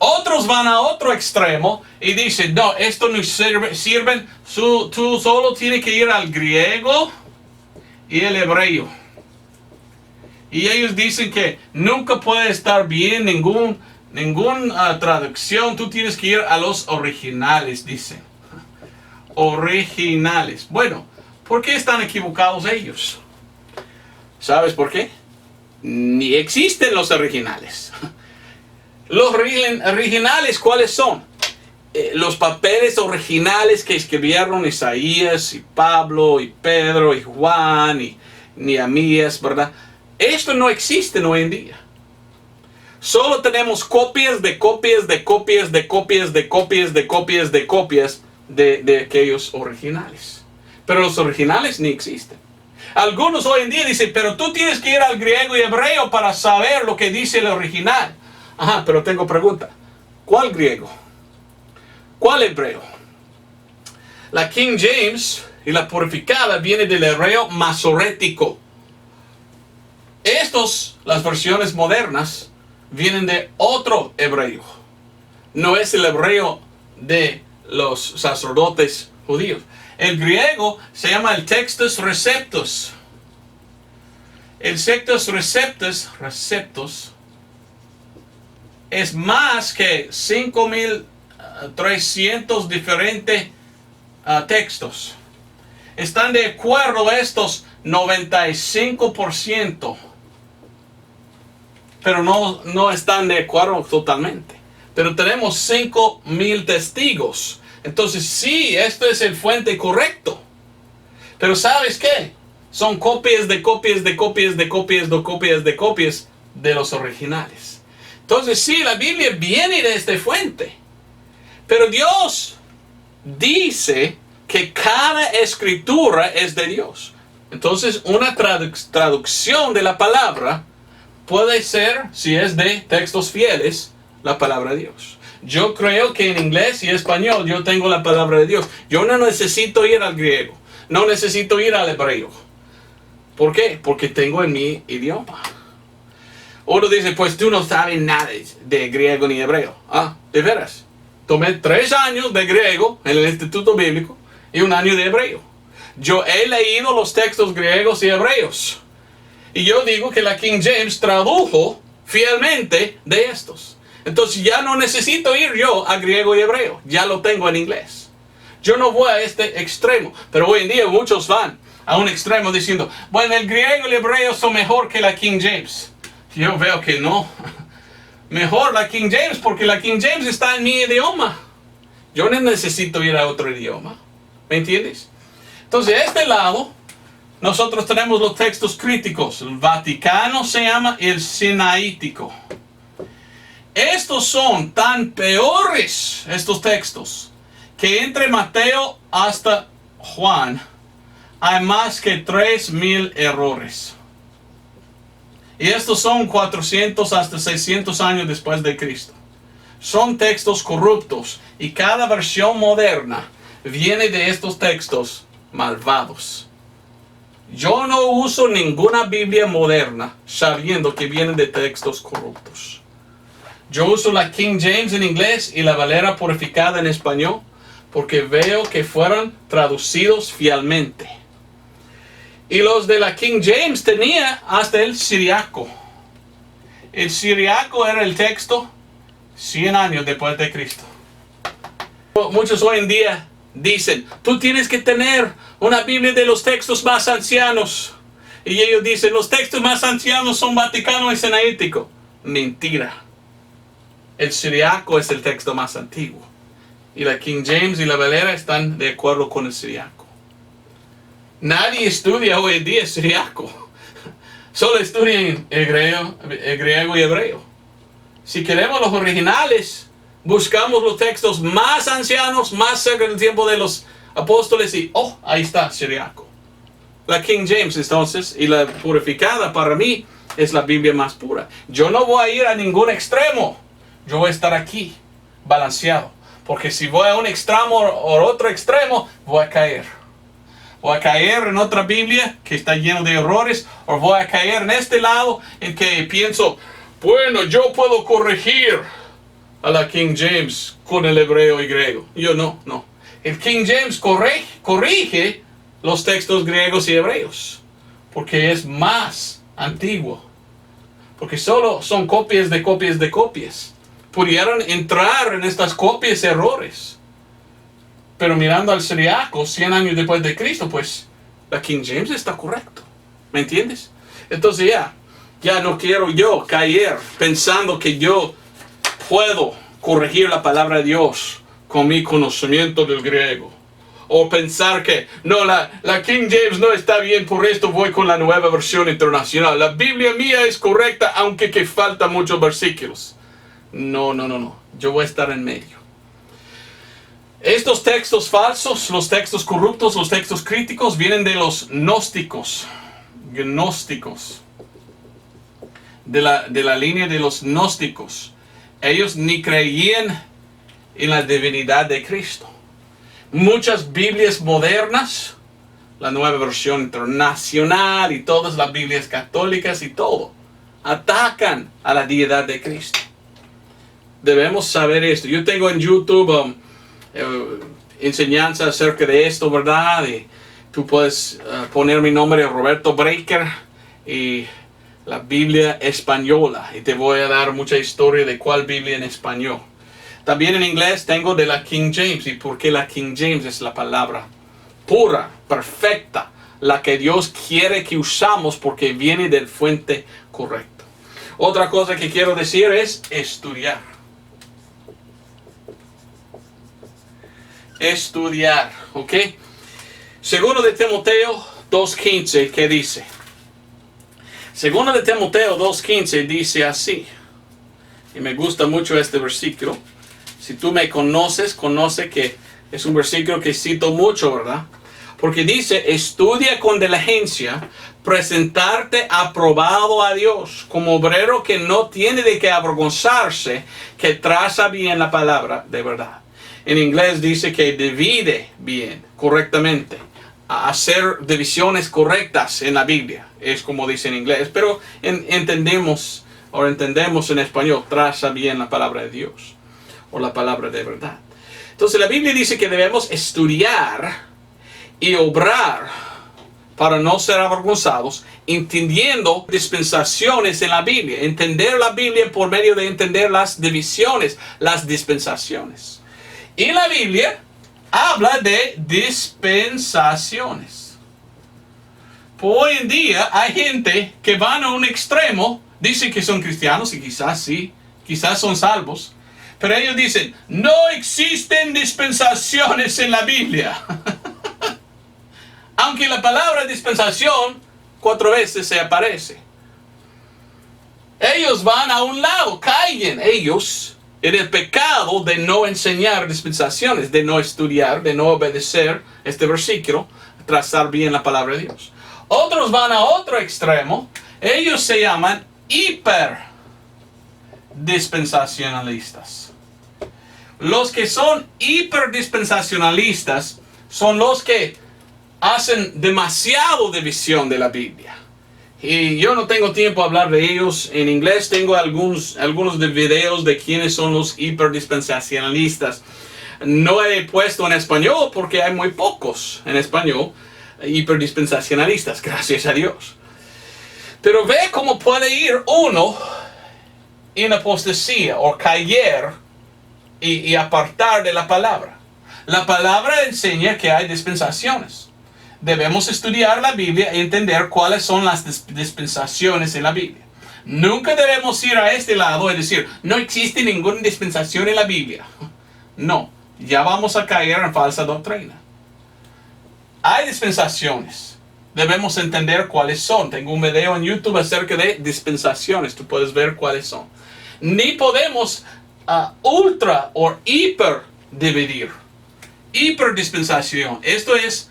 Otros van a otro extremo y dicen, no, esto no sirven, tú solo tienes que ir al griego y el hebreo. Y ellos dicen que nunca puede estar bien ninguna traducción, tú tienes que ir a los originales, dicen. Originales. Bueno, ¿por qué están equivocados ellos? ¿Sabes por qué? Ni existen los originales. Los originales, ¿cuáles son? Los papeles originales que escribieron Isaías y Pablo y Pedro y Juan y Nehemías, ¿verdad? Esto no existe hoy en día. Solo tenemos copias de copias de copias de copias de copias de copias de copias de aquellos originales. Pero los originales ni existen. Algunos hoy en día dicen, pero tú tienes que ir al griego y hebreo para saber lo que dice el original. Ajá, pero tengo pregunta. ¿Cuál griego? ¿Cuál hebreo? La King James y la purificada viene del hebreo masorético. Las versiones modernas, vienen de otro hebreo. No es el hebreo de los sacerdotes judíos. El griego se llama el Textus Receptus. El Textus Receptus es más que 5.300 diferentes textos. Están de acuerdo estos 95%, pero no están de acuerdo totalmente. Pero tenemos 5.000 testigos Entonces sí, esto es el fuente correcto. Pero ¿sabes qué? Son copias de copias de copias de copias de copias de copias de los originales. Entonces sí, la Biblia viene de esta fuente. Pero Dios dice que cada escritura es de Dios. Entonces una traducción de la palabra puede ser, si es de textos fieles, la palabra de Dios. Yo creo que en inglés y español yo tengo la palabra de Dios. Yo no necesito ir al griego. No necesito ir al hebreo. ¿Por qué? Porque tengo en mi idioma. Uno dice, pues tú no sabes nada de griego ni hebreo. Ah, de veras. Tomé 3 años de griego en el Instituto Bíblico y 1 año de hebreo. Yo he leído los textos griegos y hebreos. Y yo digo que la King James tradujo fielmente de estos. Entonces ya no necesito ir yo a griego y hebreo. Ya lo tengo en inglés. Yo no voy a este extremo. Pero hoy en día muchos van a un extremo diciendo, bueno, el griego y el hebreo son mejor que la King James. Yo veo que no. Mejor la King James porque la King James está en mi idioma. Yo no necesito ir a otro idioma. ¿Me entiendes? Entonces, de este lado, nosotros tenemos los textos críticos. El Vaticano se llama el Sinaítico. Estos son tan peores, estos textos, que entre Mateo hasta Juan hay más que 3,000 errores. Y estos son 400 hasta 600 años después de Cristo. Son textos corruptos y cada versión moderna viene de estos textos malvados. Yo no uso ninguna Biblia moderna sabiendo que vienen de textos corruptos. Yo uso la King James en inglés y la Valera purificada en español porque veo que fueron traducidos fielmente. Y los de la King James tenía hasta el siriaco. El siriaco era el texto 100 años después de Cristo. Muchos hoy en día dicen, tú tienes que tener una Biblia de los textos más ancianos. Y ellos dicen, los textos más ancianos son Vaticano y Sinaítico. Mentira. El siriaco es el texto más antiguo. Y la King James y la Valera están de acuerdo con el siriaco. Nadie estudia hoy en día siriaco. Solo estudian el griego y hebreo. Si queremos los originales, buscamos los textos más ancianos, más cerca del tiempo de los apóstoles y, oh, ahí está, siriaco. La King James entonces, y la purificada para mí, es la Biblia más pura. Yo no voy a ir a ningún extremo. Yo voy a estar aquí, balanceado. Porque si voy a un extremo o otro extremo, voy a caer. Voy a caer en otra Biblia que está lleno de errores, o voy a caer en este lado en que pienso, bueno, yo puedo corregir a la King James con el hebreo y griego. Yo no. El King James corrige los textos griegos y hebreos, porque es más antiguo. Porque solo son copias de copias de copias. Pudieron entrar en estas copias errores. Pero mirando al siriaco 100 años después de Cristo, pues la King James está correcto. ¿Me entiendes? Entonces ya no quiero yo caer pensando que yo puedo corregir la palabra de Dios con mi conocimiento del griego. O pensar que no, la King James no está bien, por esto voy con la nueva versión internacional. La Biblia mía es correcta, aunque que falta muchos versículos. No. Yo voy a estar en medio. Estos textos falsos, los textos corruptos, los textos críticos, vienen de los gnósticos. De la línea de los gnósticos. Ellos ni creían en la divinidad de Cristo. Muchas Biblias modernas, la nueva versión internacional y todas las Biblias católicas y todo, atacan a la deidad de Cristo. Debemos saber esto. Yo tengo en YouTube enseñanza acerca de esto, ¿verdad? Y tú puedes poner mi nombre, Roberto Breaker, y la Biblia española. Y te voy a dar mucha historia de cuál Biblia en español. También en inglés tengo de la King James. ¿Y por qué la King James es la palabra pura, perfecta? La que Dios quiere que usamos porque viene del fuente correcto. Otra cosa que quiero decir es estudiar. estudiar, ¿ok? Segundo de Timoteo 2:15, ¿qué dice? Segundo de Timoteo 2:15 dice así, y me gusta mucho este versículo. Si tú me conoces, conoce que es un versículo que cito mucho, ¿verdad? Porque dice, estudia con diligencia, presentarte aprobado a Dios, como obrero que no tiene de qué avergonzarse, que traza bien la palabra de verdad. En inglés dice que divide bien, correctamente. Hacer divisiones correctas en la Biblia, es como dice en inglés, pero entendemos en español, traza bien la palabra de Dios, o la palabra de verdad. Entonces la Biblia dice que debemos estudiar y obrar para no ser avergonzados, entendiendo dispensaciones en la Biblia. Entender la Biblia por medio de entender las divisiones, las dispensaciones. Y la Biblia habla de dispensaciones. Hoy en día hay gente que van a un extremo, dicen que son cristianos y quizás sí, quizás son salvos, pero ellos dicen, no existen dispensaciones en la Biblia. Aunque la palabra dispensación 4 veces se aparece. Ellos van a un lado, caen ellos en el pecado de no enseñar dispensaciones, de no estudiar, de no obedecer este versículo, trazar bien la palabra de Dios. Otros van a otro extremo, ellos se llaman hiperdispensacionalistas. Los que son hiperdispensacionalistas son los que hacen demasiado división de la Biblia. Y yo no tengo tiempo a hablar de ellos. En inglés tengo algunos de videos de quiénes son los hiperdispensacionalistas. No he puesto en español porque hay muy pocos en español hiperdispensacionalistas, gracias a Dios. Pero ve cómo puede ir uno en apostasía o caer y apartar de la palabra. La palabra enseña que hay dispensaciones. Debemos estudiar la Biblia y entender cuáles son las dispensaciones en la Biblia. Nunca debemos ir a este lado y decir, no existe ninguna dispensación en la Biblia. No, ya vamos a caer en falsa doctrina. Hay dispensaciones. Debemos entender cuáles son. Tengo un video en YouTube acerca de dispensaciones. Tú puedes ver cuáles son. Ni podemos ultra o hiper dividir. Hiperdispensación. Esto es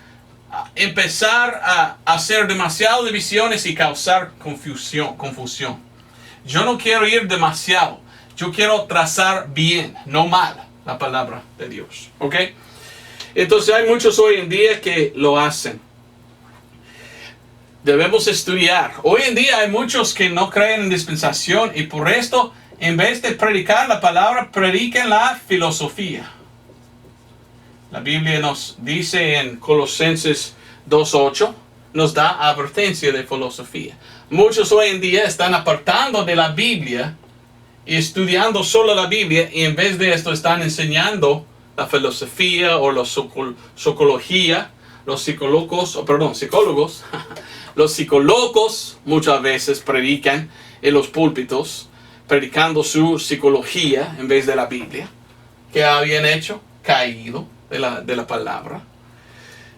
empezar a hacer demasiadas divisiones y causar confusión. Yo no quiero ir demasiado. Yo quiero trazar bien, no mal, la palabra de Dios. ¿Ok? Entonces hay muchos hoy en día que lo hacen. Debemos estudiar. Hoy en día hay muchos que no creen en dispensación y por esto, en vez de predicar la palabra, predican la filosofía. La Biblia nos dice en Colosenses 2:8, nos da advertencia de filosofía. Muchos hoy en día están apartando de la Biblia y estudiando solo la Biblia y en vez de esto están enseñando la filosofía o la psicología, psicólogos. Los psicólogos muchas veces predican en los púlpitos, predicando su psicología en vez de la Biblia. ¿Qué habían hecho? Caído de la palabra.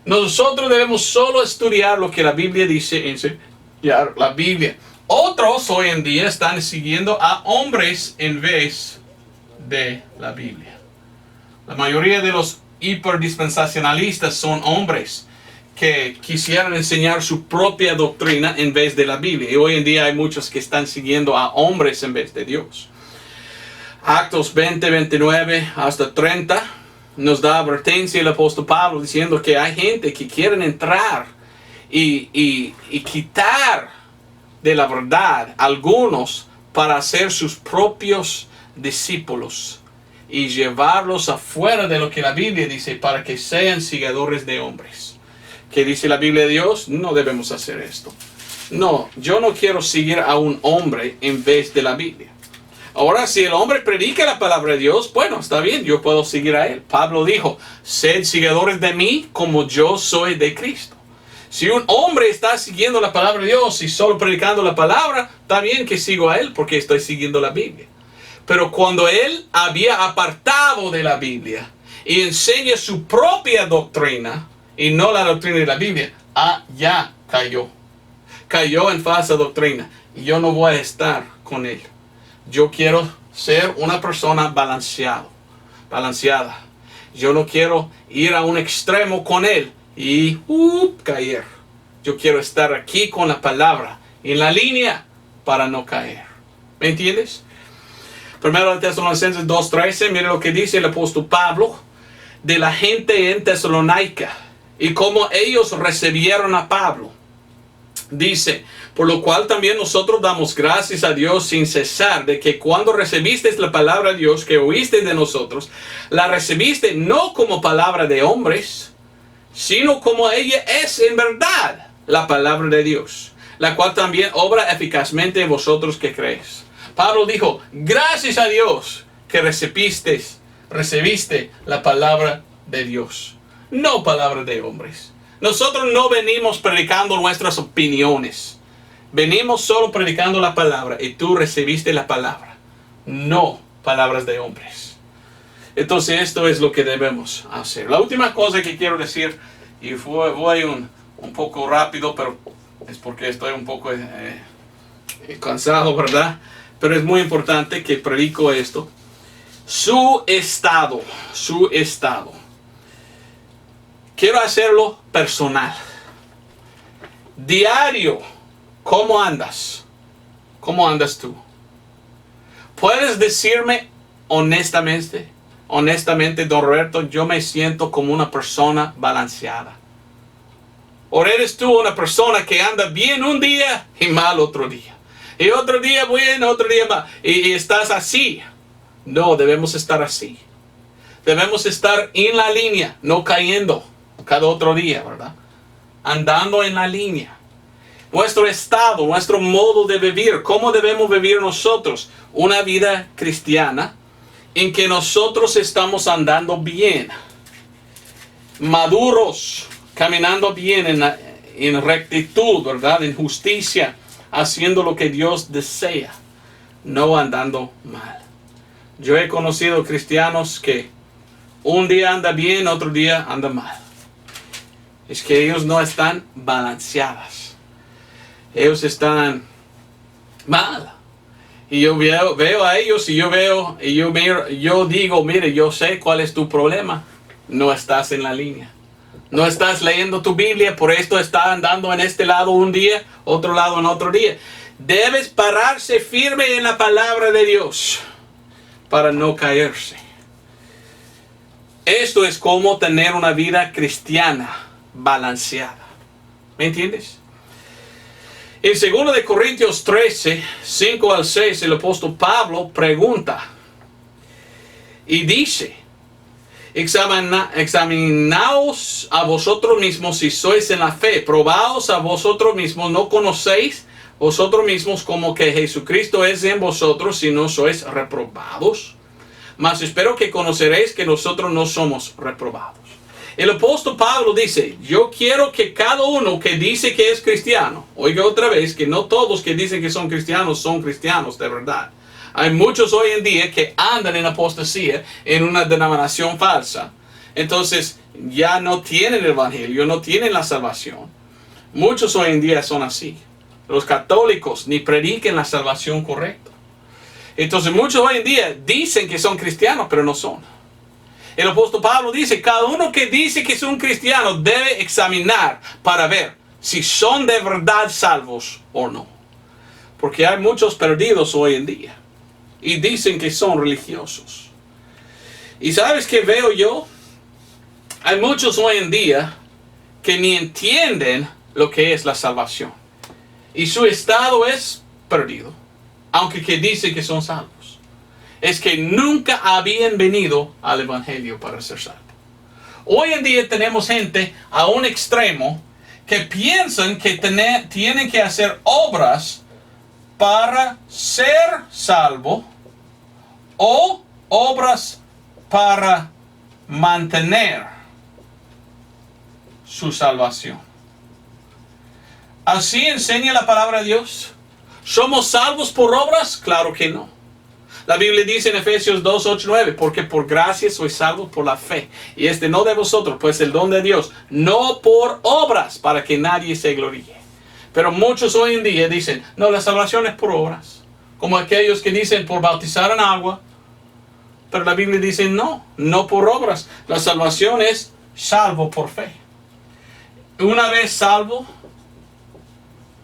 Nosotros debemos solo estudiar lo que la Biblia dice, enseñar la Biblia. Otros hoy en día están siguiendo a hombres en vez de la Biblia. La mayoría de los hiperdispensacionalistas son hombres que quisieran enseñar su propia doctrina en vez de la Biblia. Y hoy en día hay muchos que están siguiendo a hombres en vez de Dios. Actos 20, 29 hasta 30 nos da advertencia el apóstol Pablo diciendo que hay gente que quieren entrar y quitar de la verdad algunos para ser sus propios discípulos y llevarlos afuera de lo que la Biblia dice para que sean seguidores de hombres. ¿Qué dice la Biblia de Dios? No debemos hacer esto. No, yo no quiero seguir a un hombre en vez de la Biblia. Ahora, si el hombre predica la palabra de Dios, bueno, está bien, yo puedo seguir a él. Pablo dijo, sed seguidores de mí como yo soy de Cristo. Si un hombre está siguiendo la palabra de Dios y solo predicando la palabra, está bien que sigo a él porque estoy siguiendo la Biblia. Pero cuando él había apartado de la Biblia y enseña su propia doctrina y no la doctrina de la Biblia, ya cayó. Cayó en falsa doctrina y yo no voy a estar con él. Yo quiero ser una persona balanceada. Yo no quiero ir a un extremo con él y caer. Yo quiero estar aquí con la palabra, en la línea, para no caer. ¿Me entiendes? Primero de Tesalonicenses 2:13, mire lo que dice el apóstol Pablo de la gente en Tesalónica y cómo ellos recibieron a Pablo. Dice, por lo cual también nosotros damos gracias a Dios sin cesar, de que cuando recibisteis la palabra de Dios que oísteis de nosotros, la recibiste no como palabra de hombres, sino como ella es en verdad la palabra de Dios, la cual también obra eficazmente en vosotros que creéis. Pablo dijo, gracias a Dios que recibiste la palabra de Dios, no palabra de hombres. Nosotros no venimos predicando nuestras opiniones. Venimos solo predicando la palabra y tú recibiste la palabra, no palabras de hombres. Entonces esto es lo que debemos hacer. La última cosa que quiero decir, y voy un poco rápido, pero es porque estoy un poco cansado, ¿verdad? Pero es muy importante que predico esto. Su estado. Quiero hacerlo personal. Diario. ¿Cómo andas? ¿Cómo andas tú? ¿Puedes decirme honestamente, don Roberto, yo me siento como una persona balanceada? ¿O eres tú una persona que anda bien un día y mal otro día? Y otro día bueno, otro día mal. Y estás así. No, debemos estar así. Debemos estar en la línea, no cayendo cada otro día, ¿verdad? Andando en la línea. Nuestro estado, nuestro modo de vivir, ¿cómo debemos vivir nosotros? Una vida cristiana en que nosotros estamos andando bien, maduros, caminando bien en rectitud, ¿verdad? En justicia, haciendo lo que Dios desea, no andando mal. Yo he conocido cristianos que un día anda bien, otro día anda mal. Es que ellos no están balanceados. Ellos están mal. Y yo veo a ellos y yo digo, mire, yo sé cuál es tu problema. No estás en la línea. No estás leyendo tu Biblia, por esto estás andando en este lado un día, otro lado en otro día. Debes pararse firme en la palabra de Dios para no caerse. Esto es como tener una vida cristiana balanceada. ¿Me entiendes? En 2 Corintios 13, 5 al 6, el apóstol Pablo pregunta y dice, examinaos a vosotros mismos si sois en la fe, probaos a vosotros mismos, no conocéis vosotros mismos como que Jesucristo es en vosotros si no sois reprobados, mas espero que conoceréis que nosotros no somos reprobados. El apóstol Pablo dice, yo quiero que cada uno que dice que es cristiano, oiga otra vez que no todos que dicen que son cristianos de verdad. Hay muchos hoy en día que andan en apostasía en una denominación falsa. Entonces ya no tienen el evangelio, no tienen la salvación. Muchos hoy en día son así. Los católicos ni predican la salvación correcta. Entonces muchos hoy en día dicen que son cristianos, pero no son. El apóstol Pablo dice, cada uno que dice que es un cristiano debe examinar para ver si son de verdad salvos o no. Porque hay muchos perdidos hoy en día y dicen que son religiosos. ¿Y sabes qué veo yo? Hay muchos hoy en día que ni entienden lo que es la salvación. Y su estado es perdido, aunque que dicen que son salvos. Es que nunca habían venido al evangelio para ser salvos. Hoy en día tenemos gente a un extremo que piensan que tienen que hacer obras para ser salvo o obras para mantener su salvación. ¿Así enseña la palabra de Dios? ¿Somos salvos por obras? Claro que no. La Biblia dice en Efesios 2, 8, 9, porque por gracia sois salvos por la fe. Y no de vosotros, pues el don de Dios, no por obras, para que nadie se gloríe. Pero muchos hoy en día dicen, no, la salvación es por obras. Como aquellos que dicen por bautizar en agua. Pero la Biblia dice, no, no por obras. La salvación es salvo por fe. Una vez salvo,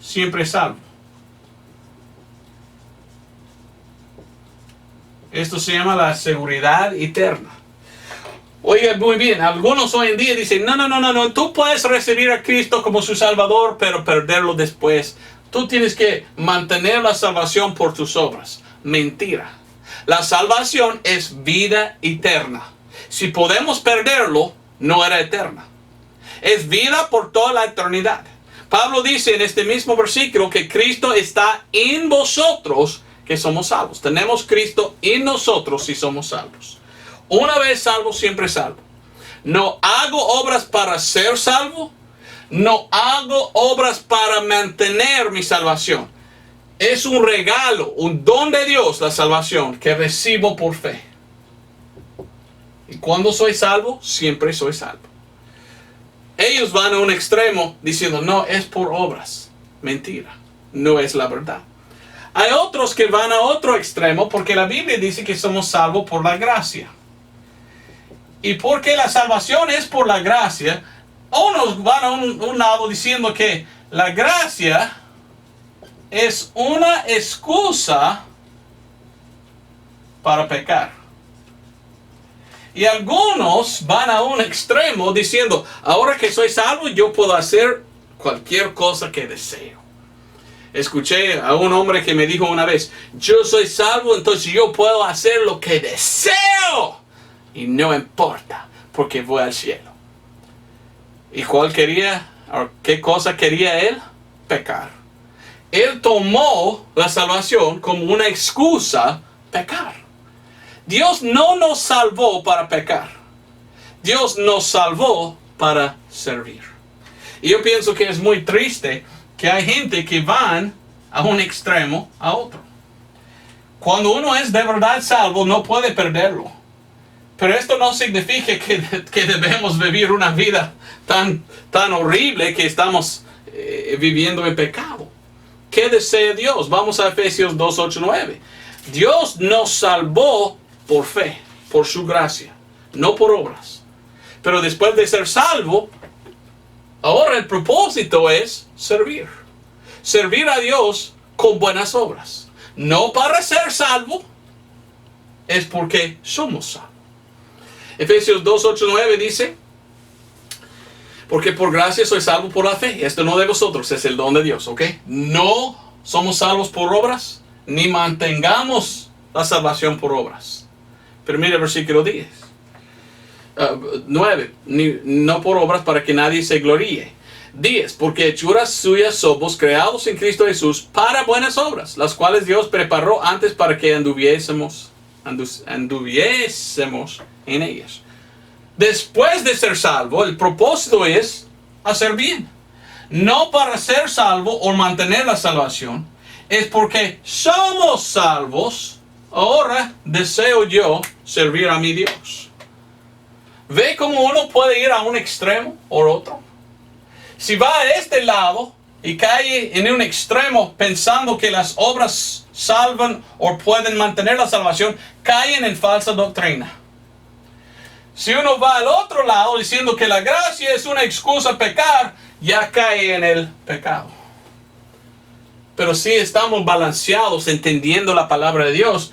siempre salvo. Esto se llama la seguridad eterna. Oiga, muy bien, algunos hoy en día dicen, no, tú puedes recibir a Cristo como su Salvador, pero perderlo después. Tú tienes que mantener la salvación por tus obras. Mentira. La salvación es vida eterna. Si podemos perderlo, no era eterna. Es vida por toda la eternidad. Pablo dice en este mismo versículo que Cristo está en vosotros, que somos salvos. Tenemos Cristo en nosotros si somos salvos. Una vez salvo, siempre salvo. No hago obras para ser salvo. No hago obras para mantener mi salvación. Es un regalo, un don de Dios, la salvación, que recibo por fe. Y cuando soy salvo, siempre soy salvo. Ellos van a un extremo diciendo, no, es por obras. Mentira, no es la verdad. Hay otros que van a otro extremo porque la Biblia dice que somos salvos por la gracia. Y porque la salvación es por la gracia, unos van a un lado diciendo que la gracia es una excusa para pecar. Y algunos van a un extremo diciendo, ahora que soy salvo, yo puedo hacer cualquier cosa que deseo. Escuché a un hombre que me dijo una vez, yo soy salvo, entonces yo puedo hacer lo que deseo. Y no importa, porque voy al cielo. ¿Y cuál quería, o qué cosa quería él? Pecar. Él tomó la salvación como una excusa pecar. Dios no nos salvó para pecar. Dios nos salvó para servir. Y yo pienso que es muy triste que hay gente que van a un extremo a otro. Cuando uno es de verdad salvo, no puede perderlo. Pero esto no significa que debemos vivir una vida tan horrible que estamos viviendo en pecado. ¿Qué desea Dios? Vamos a Efesios 2, 8, 9. Dios nos salvó por fe, por su gracia, no por obras. Pero después de ser salvo, ahora el propósito es servir. Servir a Dios con buenas obras. No para ser salvo, es porque somos salvos. Efesios 2, 8, 9 dice, porque por gracia soy salvo por la fe. Esto no de vosotros, es el don de Dios, ¿ok? No somos salvos por obras, ni mantengamos la salvación por obras. Pero mire el versículo 9, no por obras para que nadie se gloríe. 10, porque hechuras suyas somos creados en Cristo Jesús para buenas obras, las cuales Dios preparó antes para que anduviésemos en ellas. Después de ser salvo, el propósito es hacer bien. No para ser salvo o mantener la salvación, es porque somos salvos. Ahora deseo yo servir a mi Dios. ¿Ve cómo uno puede ir a un extremo o otro? Si va a este lado y cae en un extremo pensando que las obras salvan o pueden mantener la salvación, caen en falsa doctrina. Si uno va al otro lado diciendo que la gracia es una excusa a pecar, ya cae en el pecado. Pero si estamos balanceados entendiendo la palabra de Dios,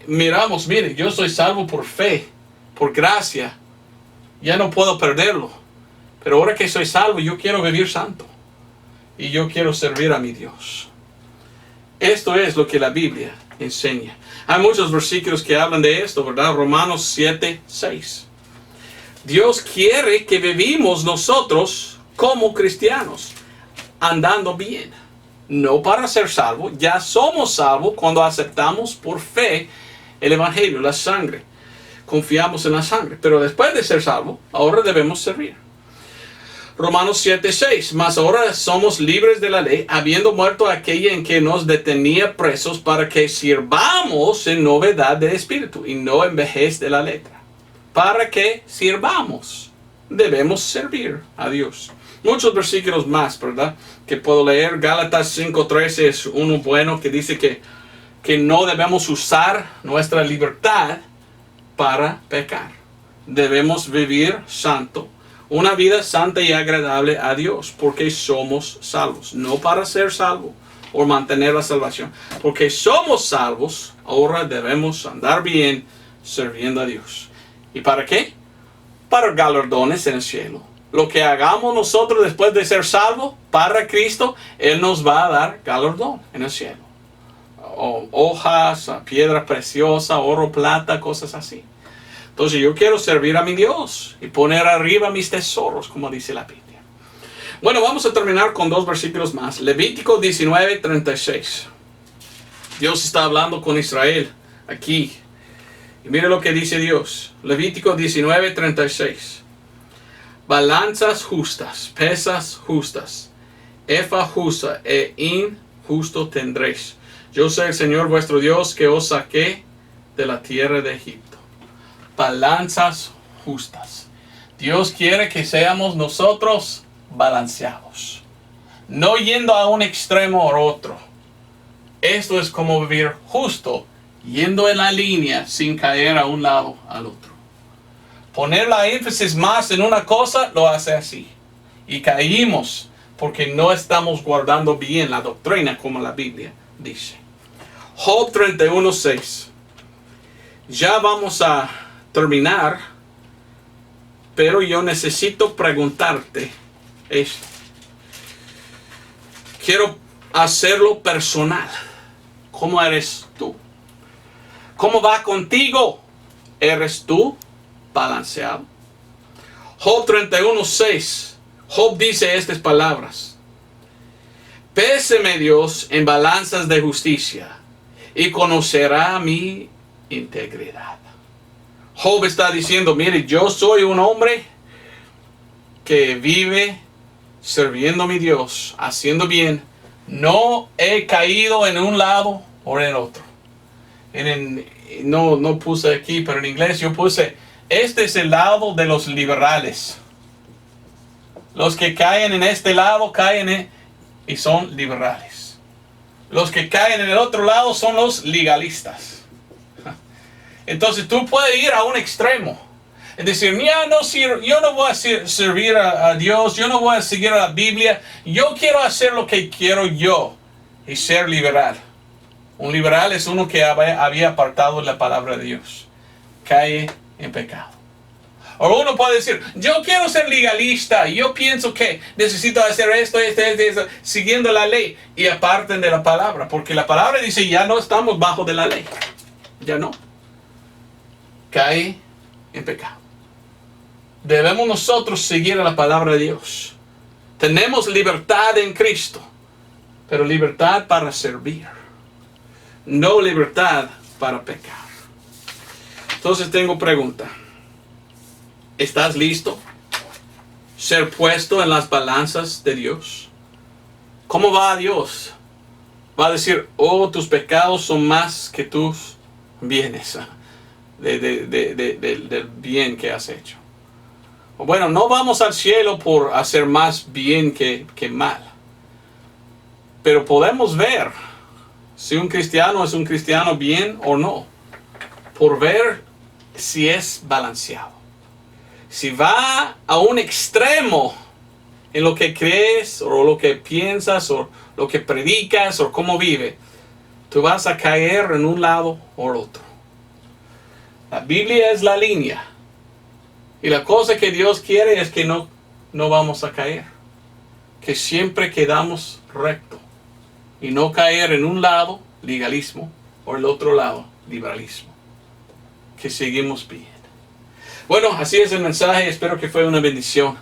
miramos, mire, yo soy salvo por fe, por gracia, ya no puedo perderlo. Pero ahora que soy salvo, yo quiero vivir santo. Y yo quiero servir a mi Dios. Esto es lo que la Biblia enseña. Hay muchos versículos que hablan de esto, ¿verdad? Romanos 7, 6. Dios quiere que vivimos nosotros como cristianos, andando bien. No para ser salvos, ya somos salvos cuando aceptamos por fe el Evangelio, la sangre. Confiamos en la sangre. Pero después de ser salvos, ahora debemos servir. Romanos 7:6. Mas ahora somos libres de la ley, habiendo muerto aquella en que nos detenía presos, para que sirvamos en novedad de espíritu y no en vejez de la letra. Para que sirvamos. Debemos servir a Dios. Muchos versículos más, ¿verdad?, que puedo leer. Gálatas 5:13 es uno bueno que dice que no debemos usar nuestra libertad para pecar. Debemos vivir santo. Una vida santa y agradable a Dios, porque somos salvos. No para ser salvos o mantener la salvación. Porque somos salvos, ahora debemos andar bien sirviendo a Dios. ¿Y para qué? Para galardones en el cielo. Lo que hagamos nosotros después de ser salvos para Cristo, Él nos va a dar galardón en el cielo. Hojas, piedra preciosa, oro, plata, cosas así. Entonces yo quiero servir a mi Dios y poner arriba mis tesoros, como dice la Biblia. Bueno, vamos a terminar con 2 versículos más. Levítico 19:36. Dios está hablando con Israel aquí. Y mire lo que dice Dios. Levítico 19:36. Balanzas justas, pesas justas, efa justa e injusto tendréis. Yo soy el Señor vuestro Dios que os saqué de la tierra de Egipto. Balanzas justas. Dios quiere que seamos nosotros balanceados. No yendo a un extremo o otro. Esto es como vivir justo, yendo en la línea sin caer a un lado al otro. Poner la énfasis más en una cosa lo hace así. Y caímos porque no estamos guardando bien la doctrina como la Biblia dice. Job 31:6. Ya vamos a terminar, pero yo necesito preguntarte esto. Quiero hacerlo personal. ¿Cómo eres tú? ¿Cómo va contigo? ¿Eres tú balanceado? Job 31:6. Job dice estas palabras: péseme Dios en balanzas de justicia y conocerá mi integridad. Job está diciendo, mire, yo soy un hombre que vive sirviendo a mi Dios, haciendo bien. No he caído en un lado o en el otro. No puse aquí, pero en inglés yo puse, este es el lado de los liberales. Los que caen en este lado caen y son liberales. Los que caen en el otro lado son los legalistas. Entonces tú puedes ir a un extremo. Es decir, yo no voy a servir a Dios, yo no voy a seguir a la Biblia, yo quiero hacer lo que quiero yo y ser liberal. Un liberal es uno que había apartado la palabra de Dios. Cae en pecado. O uno puede decir, yo quiero ser legalista, yo pienso que necesito hacer esto, siguiendo la ley, y aparten de la palabra, porque la palabra dice, ya no estamos bajo de la ley. Ya no. Cae en pecado. Debemos nosotros seguir a la palabra de Dios. Tenemos libertad en Cristo, pero libertad para servir, no libertad para pecar. Entonces tengo pregunta. ¿Estás listo? ¿Ser puesto en las balanzas de Dios? ¿Cómo va Dios? Va a decir, oh, tus pecados son más que tus bienes. Del bien que has hecho. Bueno, no vamos al cielo por hacer más bien que mal. Pero podemos ver si un cristiano es un cristiano bien o no. Por ver si es balanceado. Si va a un extremo en lo que crees o lo que piensas o lo que predicas o cómo vive, tú vas a caer en un lado o el otro. La Biblia es la línea. Y la cosa que Dios quiere es que no vamos a caer. Que siempre quedamos recto. Y no caer en un lado, legalismo, o el otro lado, liberalismo. Que seguimos bien. Bueno, así es el mensaje. Espero que fue una bendición.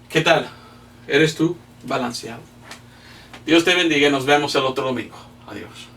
¿Qué tal? ¿Eres tú balanceado? Dios te bendiga y nos vemos el otro domingo. Adiós.